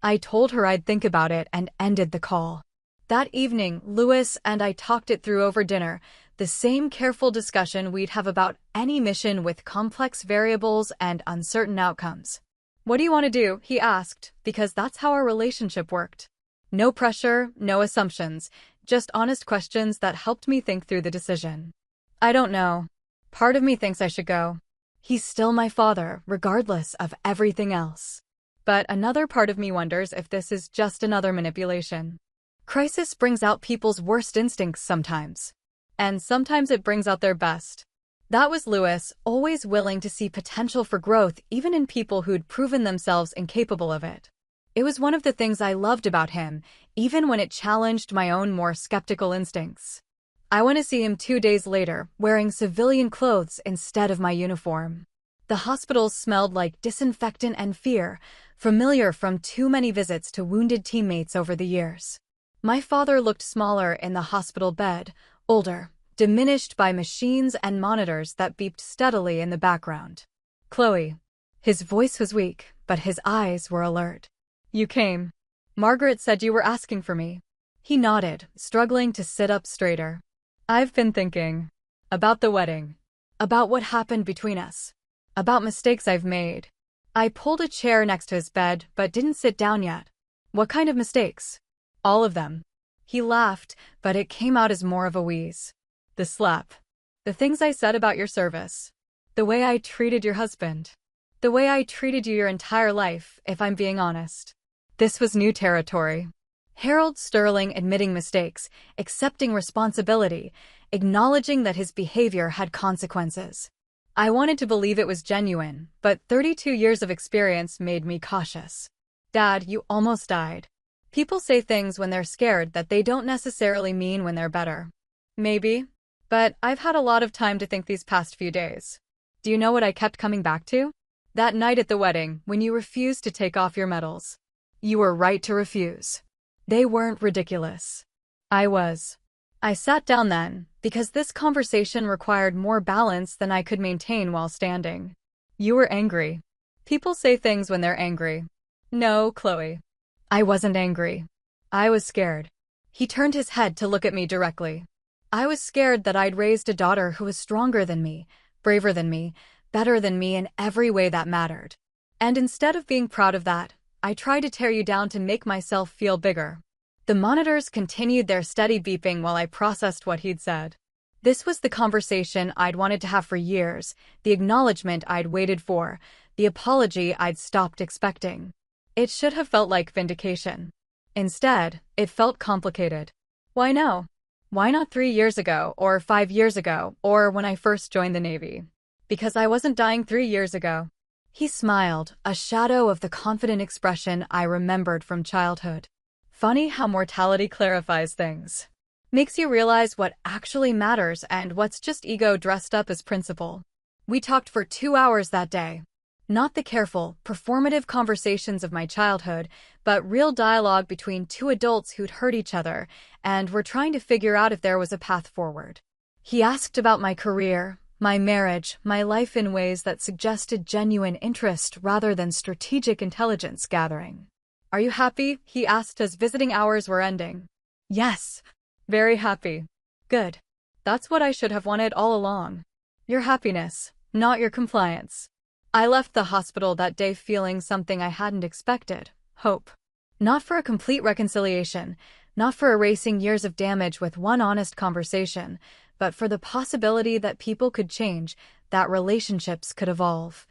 I told her I'd think about it and ended the call. That evening, Lewis and I talked it through over dinner, the same careful discussion we'd have about any mission with complex variables and uncertain outcomes. "What do you want to do?" he asked, because that's how our relationship worked. No pressure, no assumptions, just honest questions that helped me think through the decision. "I don't know. Part of me thinks I should go. He's still my father, regardless of everything else. But another part of me wonders if this is just another manipulation. Crisis brings out people's worst instincts sometimes. And sometimes it brings out their best. That was Louis, always willing to see potential for growth even in people who'd proven themselves incapable of it. It was one of the things I loved about him, even when it challenged my own more skeptical instincts. I went to see him 2 days later, wearing civilian clothes instead of my uniform. The hospitals smelled like disinfectant and fear, familiar from too many visits to wounded teammates over the years. My father looked smaller in the hospital bed, older, diminished by machines and monitors that beeped steadily in the background. "Chloe." His voice was weak, but his eyes were alert. "You came. Margaret said you were asking for me." He nodded, struggling to sit up straighter. "I've been thinking. About the wedding. About what happened between us. About mistakes I've made." I pulled a chair next to his bed, but didn't sit down yet. "What kind of mistakes?" "All of them." He laughed, but it came out as more of a wheeze. "The slap. The things I said about your service. The way I treated your husband. The way I treated you your entire life, if I'm being honest." This was new territory. Harold Sterling admitting mistakes, accepting responsibility, acknowledging that his behavior had consequences. I wanted to believe it was genuine, but 32 years of experience made me cautious. "Dad, you almost died." People say things when they're scared that they don't necessarily mean when they're better. Maybe. But I've had a lot of time to think these past few days. Do you know what I kept coming back to? That night at the wedding, when you refused to take off your medals. You were right to refuse. They weren't ridiculous. I was. I sat down then, because this conversation required more balance than I could maintain while standing. "You were angry." People say things when they're angry. No, Chloe. I wasn't angry. I was scared. He turned his head to look at me directly. I was scared that I'd raised a daughter who was stronger than me, braver than me, better than me in every way that mattered. And instead of being proud of that, I tried to tear you down to make myself feel bigger. The monitors continued their steady beeping while I processed what he'd said. This was the conversation I'd wanted to have for years, the acknowledgement I'd waited for, the apology I'd stopped expecting. It should have felt like vindication. Instead, it felt complicated. Why no? Why not 3 years ago, or 5 years ago, or when I first joined the Navy? Because I wasn't dying 3 years ago. He smiled, a shadow of the confident expression I remembered from childhood. Funny how mortality clarifies things. Makes you realize what actually matters and what's just ego dressed up as principle. We talked for 2 hours that day. Not the careful, performative conversations of my childhood, but real dialogue between two adults who'd hurt each other and were trying to figure out if there was a path forward. He asked about my career, my marriage, my life in ways that suggested genuine interest rather than strategic intelligence gathering. "Are you happy?" he asked as visiting hours were ending. "Yes. Very happy." "Good. That's what I should have wanted all along. Your happiness, not your compliance." I left the hospital that day feeling something I hadn't expected: hope. Not for a complete reconciliation, not for erasing years of damage with one honest conversation, but for the possibility that people could change, that relationships could evolve.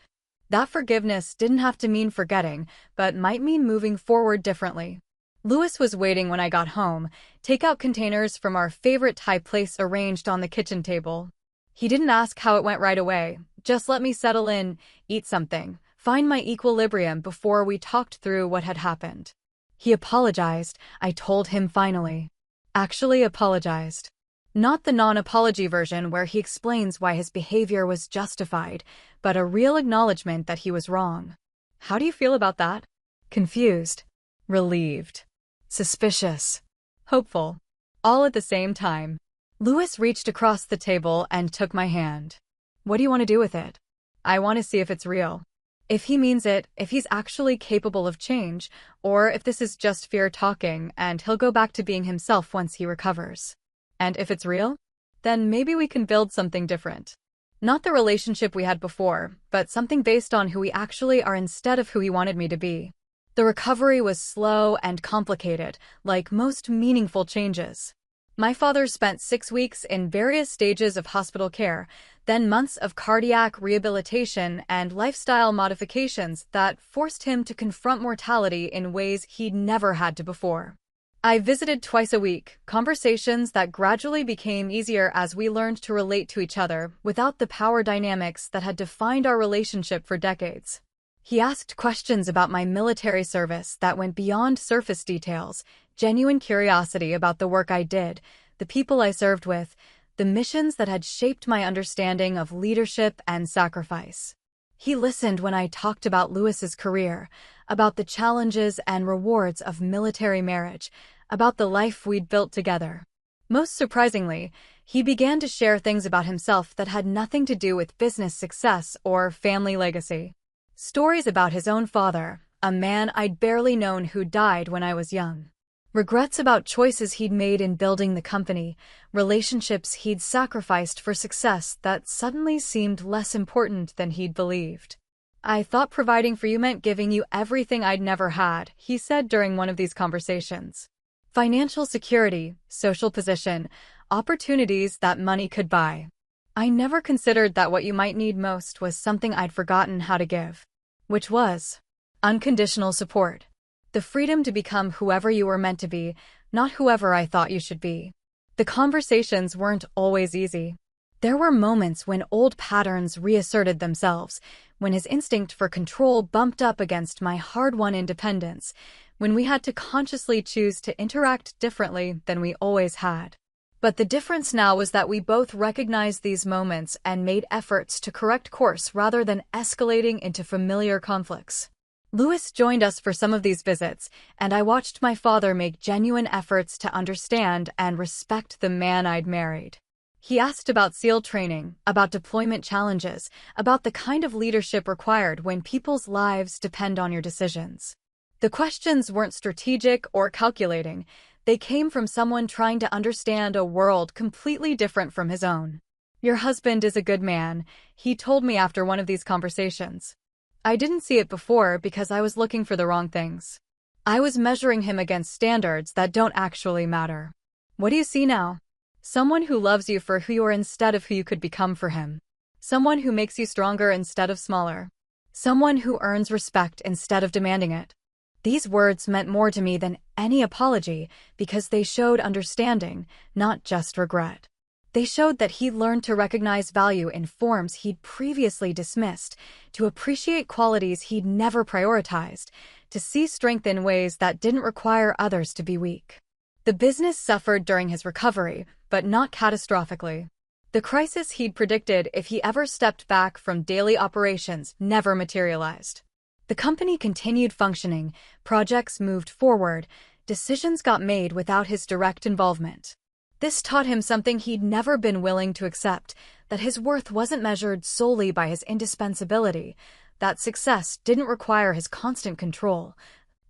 That forgiveness didn't have to mean forgetting, but might mean moving forward differently. Louis was waiting when I got home, takeout containers from our favorite Thai place arranged on the kitchen table. He didn't ask how it went right away, just let me settle in, eat something, find my equilibrium before we talked through what had happened. He apologized, I told him finally. Actually apologized. Not the non-apology version where he explains why his behavior was justified, but a real acknowledgement that he was wrong. How do you feel about that? Confused. Relieved. Suspicious. Hopeful. All at the same time. Louis reached across the table and took my hand. "What do you want to do with it?" "I want to see if it's real. If he means it, if he's actually capable of change, or if this is just fear talking and he'll go back to being himself once he recovers. And if it's real, then maybe we can build something different. Not the relationship we had before, but something based on who we actually are instead of who he wanted me to be." The recovery was slow and complicated, like most meaningful changes. My father spent 6 weeks in various stages of hospital care, then months of cardiac rehabilitation and lifestyle modifications that forced him to confront mortality in ways he'd never had to before. I visited twice a week, conversations that gradually became easier as we learned to relate to each other without the power dynamics that had defined our relationship for decades. He asked questions about my military service that went beyond surface details, genuine curiosity about the work I did, the people I served with, the missions that had shaped my understanding of leadership and sacrifice. He listened when I talked about Lewis's career, about the challenges and rewards of military marriage, about the life we'd built together. Most surprisingly, he began to share things about himself that had nothing to do with business success or family legacy. Stories about his own father, a man I'd barely known who died when I was young. Regrets about choices he'd made in building the company, relationships he'd sacrificed for success that suddenly seemed less important than he'd believed. "I thought providing for you meant giving you everything I'd never had," he said during one of these conversations. "Financial security, social position, opportunities that money could buy. I never considered that what you might need most was something I'd forgotten how to give. Which was unconditional support. The freedom to become whoever you were meant to be, not whoever I thought you should be." The conversations weren't always easy. There were moments when old patterns reasserted themselves, when his instinct for control bumped up against my hard-won independence, when we had to consciously choose to interact differently than we always had. But the difference now was that we both recognized these moments and made efforts to correct course rather than escalating into familiar conflicts. Lewis joined us for some of these visits, and I watched my father make genuine efforts to understand and respect the man I'd married. He asked about SEAL training, about deployment challenges, about the kind of leadership required when people's lives depend on your decisions. The questions weren't strategic or calculating. They came from someone trying to understand a world completely different from his own. "Your husband is a good man," he told me after one of these conversations. I didn't see it before because I was looking for the wrong things. I was measuring him against standards that don't actually matter. What do you see now? Someone who loves you for who you are instead of who you could become for him. Someone who makes you stronger instead of smaller. Someone who earns respect instead of demanding it. These words meant more to me than any apology because they showed understanding, not just regret. They showed that he'd learned to recognize value in forms he'd previously dismissed, to appreciate qualities he'd never prioritized, to see strength in ways that didn't require others to be weak. The business suffered during his recovery, but not catastrophically. The crisis he'd predicted if he ever stepped back from daily operations never materialized. The company continued functioning, projects moved forward, decisions got made without his direct involvement. This taught him something he'd never been willing to accept, that his worth wasn't measured solely by his indispensability, that success didn't require his constant control,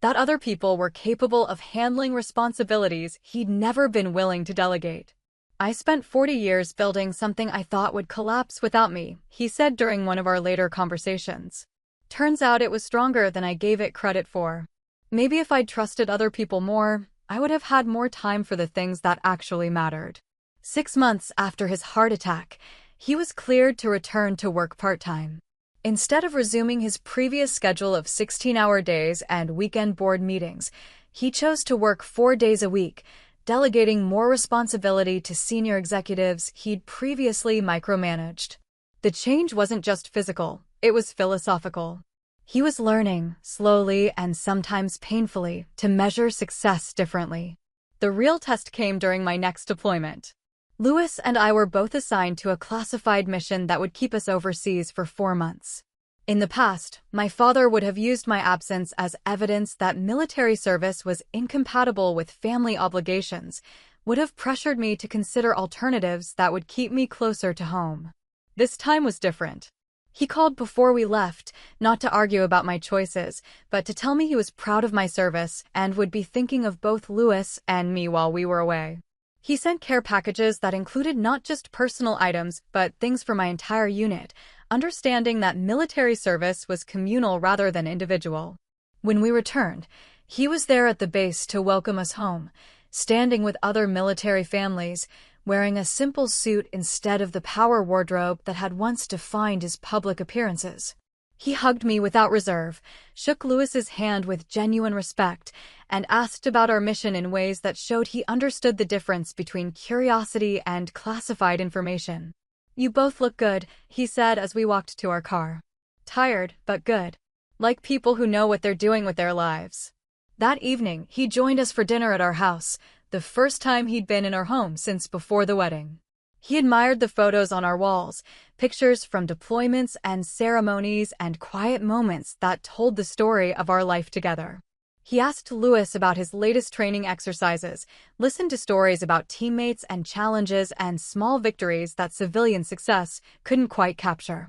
that other people were capable of handling responsibilities he'd never been willing to delegate. "I spent 40 years building something I thought would collapse without me," he said during one of our later conversations. "Turns out it was stronger than I gave it credit for. Maybe if I'd trusted other people more, I would have had more time for the things that actually mattered." 6 months after his heart attack, he was cleared to return to work part-time. Instead of resuming his previous schedule of 16-hour days and weekend board meetings, he chose to work 4 days a week, delegating more responsibility to senior executives he'd previously micromanaged. The change wasn't just physical, it was philosophical. He was learning, slowly and sometimes painfully, to measure success differently. The real test came during my next deployment. Lewis and I were both assigned to a classified mission that would keep us overseas for 4 months. In the past, my father would have used my absence as evidence that military service was incompatible with family obligations, would have pressured me to consider alternatives that would keep me closer to home. This time was different. He called before we left, not to argue about my choices, but to tell me he was proud of my service and would be thinking of both Lewis and me while we were away. He sent care packages that included not just personal items, but things for my entire unit, understanding that military service was communal rather than individual. When we returned, he was there at the base to welcome us home, standing with other military families, wearing a simple suit instead of the power wardrobe that had once defined his public appearances. He hugged me without reserve, shook Louis's hand with genuine respect, and asked about our mission in ways that showed he understood the difference between curiosity and classified information. "You both look good," he said as we walked to our car. "Tired, but good. Like people who know what they're doing with their lives." That evening, he joined us for dinner at our house, the first time he'd been in our home since before the wedding. He admired the photos on our walls, pictures from deployments and ceremonies and quiet moments that told the story of our life together. He asked Louis about his latest training exercises, listened to stories about teammates and challenges and small victories that civilian success couldn't quite capture.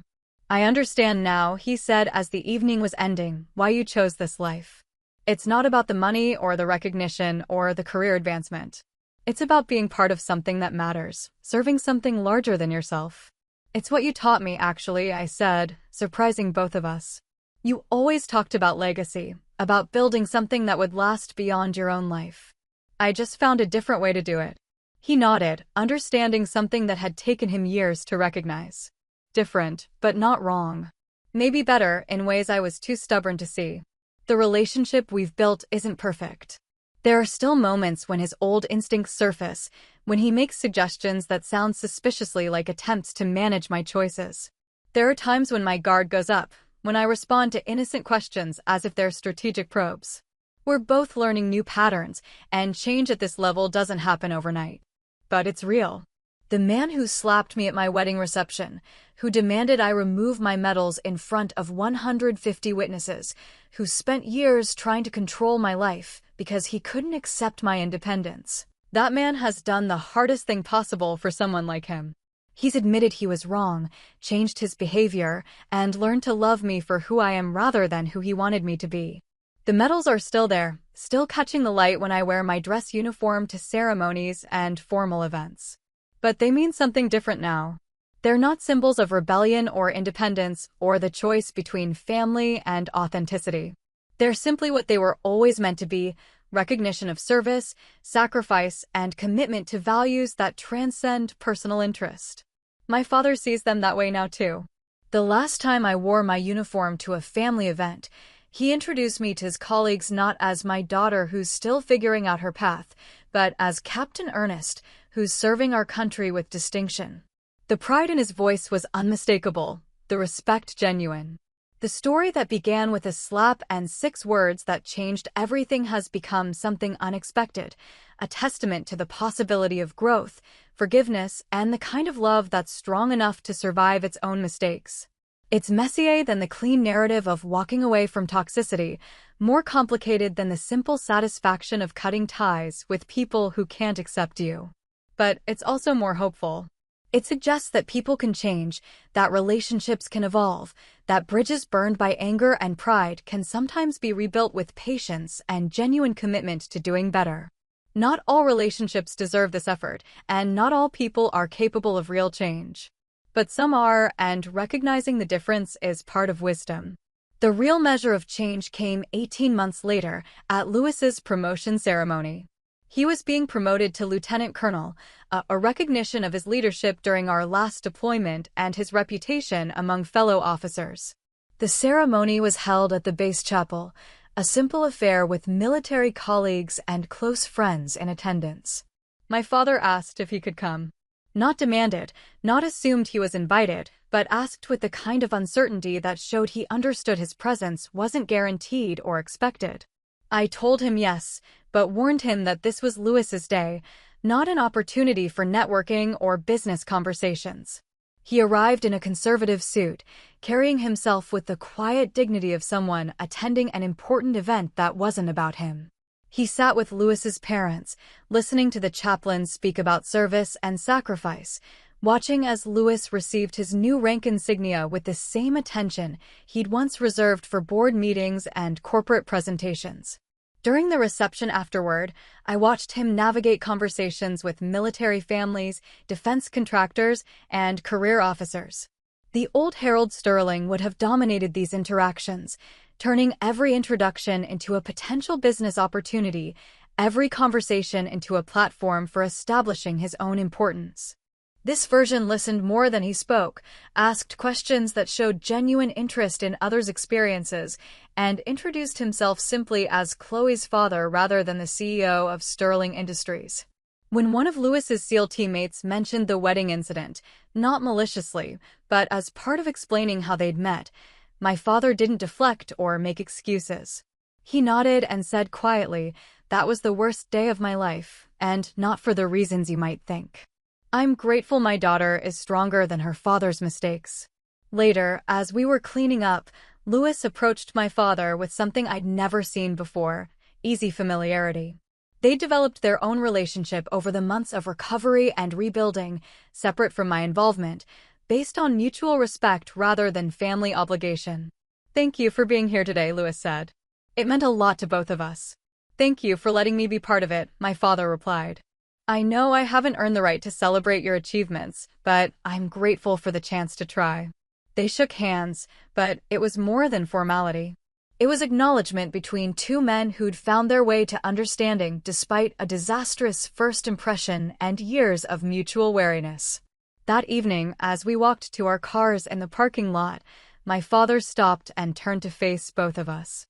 "I understand now," he said as the evening was ending, "why you chose this life. It's not about the money or the recognition or the career advancement. It's about being part of something that matters, serving something larger than yourself." "It's what you taught me, actually," I said, surprising both of us. "You always talked about legacy, about building something that would last beyond your own life. I just found a different way to do it." He nodded, understanding something that had taken him years to recognize. Different, but not wrong. Maybe better, in ways I was too stubborn to see. The relationship we've built isn't perfect. There are still moments when his old instincts surface, when he makes suggestions that sound suspiciously like attempts to manage my choices. There are times when my guard goes up, when I respond to innocent questions as if they're strategic probes. We're both learning new patterns, and change at this level doesn't happen overnight. But it's real. The man who slapped me at my wedding reception, who demanded I remove my medals in front of 150 witnesses, who spent years trying to control my life because he couldn't accept my independence. That man has done the hardest thing possible for someone like him. He's admitted he was wrong, changed his behavior, and learned to love me for who I am rather than who he wanted me to be. The medals are still there, still catching the light when I wear my dress uniform to ceremonies and formal events. But they mean something different now. They're not symbols of rebellion or independence or the choice between family and authenticity. They're simply what they were always meant to be: recognition of service, sacrifice, and commitment to values that transcend personal interest. My father sees them that way now too. The last time I wore my uniform to a family event, he introduced me to his colleagues not as my daughter who's still figuring out her path, but as Captain Ernest, who's serving our country with distinction. The pride in his voice was unmistakable, the respect genuine. The story that began with a slap and 6 words that changed everything has become something unexpected, a testament to the possibility of growth, forgiveness, and the kind of love that's strong enough to survive its own mistakes. It's messier than the clean narrative of walking away from toxicity, more complicated than the simple satisfaction of cutting ties with people who can't accept you. But it's also more hopeful. It suggests that people can change, that relationships can evolve, that bridges burned by anger and pride can sometimes be rebuilt with patience and genuine commitment to doing better. Not all relationships deserve this effort, and not all people are capable of real change. But some are, and recognizing the difference is part of wisdom. The real measure of change came 18 months later at Louis's promotion ceremony. He was being promoted to lieutenant colonel, a recognition of his leadership during our last deployment and his reputation among fellow officers. The ceremony was held at the base chapel, a simple affair with military colleagues and close friends in attendance. My father asked if he could come. Not demanded, not assumed he was invited, but asked with the kind of uncertainty that showed he understood his presence wasn't guaranteed or expected. I told him yes, but warned him that this was Louis's day, not an opportunity for networking or business conversations. He arrived in a conservative suit, carrying himself with the quiet dignity of someone attending an important event that wasn't about him. He sat with Louis's parents, listening to the chaplain speak about service and sacrifice, watching as Louis received his new rank insignia with the same attention he'd once reserved for board meetings and corporate presentations. During the reception afterward, I watched him navigate conversations with military families, defense contractors, and career officers. The old Harold Sterling would have dominated these interactions, turning every introduction into a potential business opportunity, every conversation into a platform for establishing his own importance. This version listened more than he spoke, asked questions that showed genuine interest in others' experiences, and introduced himself simply as Chloe's father rather than the CEO of Sterling Industries. When one of Lewis's SEAL teammates mentioned the wedding incident, not maliciously, but as part of explaining how they'd met, my father didn't deflect or make excuses. He nodded and said quietly, "That was the worst day of my life, and not for the reasons you might think. I'm grateful my daughter is stronger than her father's mistakes." Later, as we were cleaning up, Lewis approached my father with something I'd never seen before: easy familiarity. They developed their own relationship over the months of recovery and rebuilding, separate from my involvement, based on mutual respect rather than family obligation. "Thank you for being here today," Lewis said. "It meant a lot to both of us." "Thank you for letting me be part of it," my father replied. "I know I haven't earned the right to celebrate your achievements, but I'm grateful for the chance to try." They shook hands, but it was more than formality. It was acknowledgement between two men who'd found their way to understanding despite a disastrous first impression and years of mutual wariness. That evening, as we walked to our cars in the parking lot, my father stopped and turned to face both of us.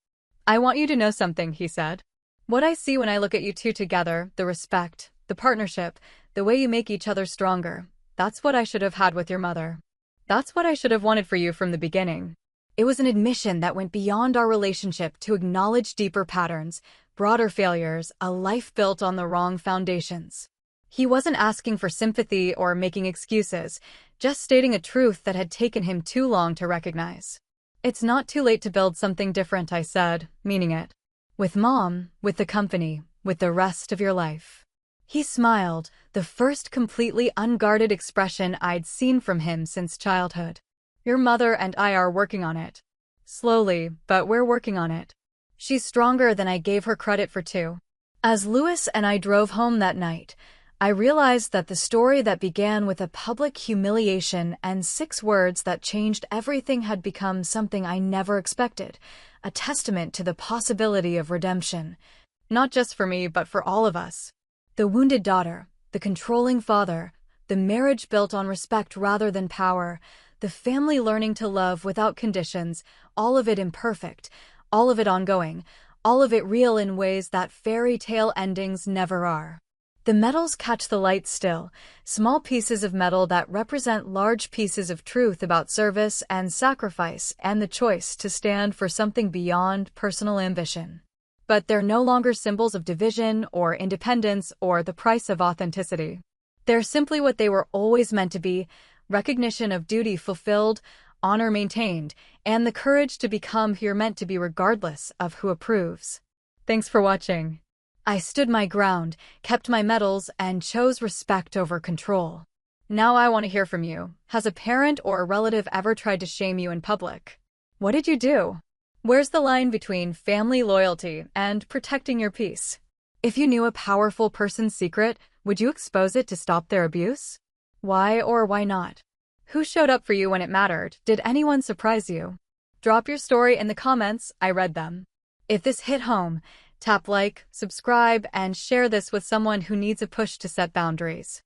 "I want you to know something," he said. "What I see when I look at you two together, the respect, the partnership, the way you make each other stronger, that's what I should have had with your mother. That's what I should have wanted for you from the beginning." It was an admission that went beyond our relationship to acknowledge deeper patterns, broader failures, a life built on the wrong foundations. He wasn't asking for sympathy or making excuses, just stating a truth that had taken him too long to recognize. "It's not too late to build something different," I said, meaning it. "With Mom, with the company, with the rest of your life." He smiled, the first completely unguarded expression I'd seen from him since childhood. "Your mother and I are working on it. Slowly, but we're working on it. She's stronger than I gave her credit for too." As Lewis and I drove home that night, I realized that the story that began with a public humiliation and 6 words that changed everything had become something I never expected, a testament to the possibility of redemption. Not just for me, but for all of us. The wounded daughter, the controlling father, the marriage built on respect rather than power, the family learning to love without conditions, all of it imperfect, all of it ongoing, all of it real in ways that fairy tale endings never are. The metals catch the light still, small pieces of metal that represent large pieces of truth about service and sacrifice and the choice to stand for something beyond personal ambition. But they're no longer symbols of division or independence or the price of authenticity. They're simply what they were always meant to be: recognition of duty fulfilled, honor maintained, and the courage to become who you're meant to be regardless of who approves. Thanks for watching. I stood my ground, kept my medals, and chose respect over control. Now I want to hear from you. Has a parent or a relative ever tried to shame you in public? What did you do? Where's the line between family loyalty and protecting your peace? If you knew a powerful person's secret, would you expose it to stop their abuse? Why or why not? Who showed up for you when it mattered? Did anyone surprise you? Drop your story in the comments. I read them. If this hit home, tap like, subscribe, and share this with someone who needs a push to set boundaries.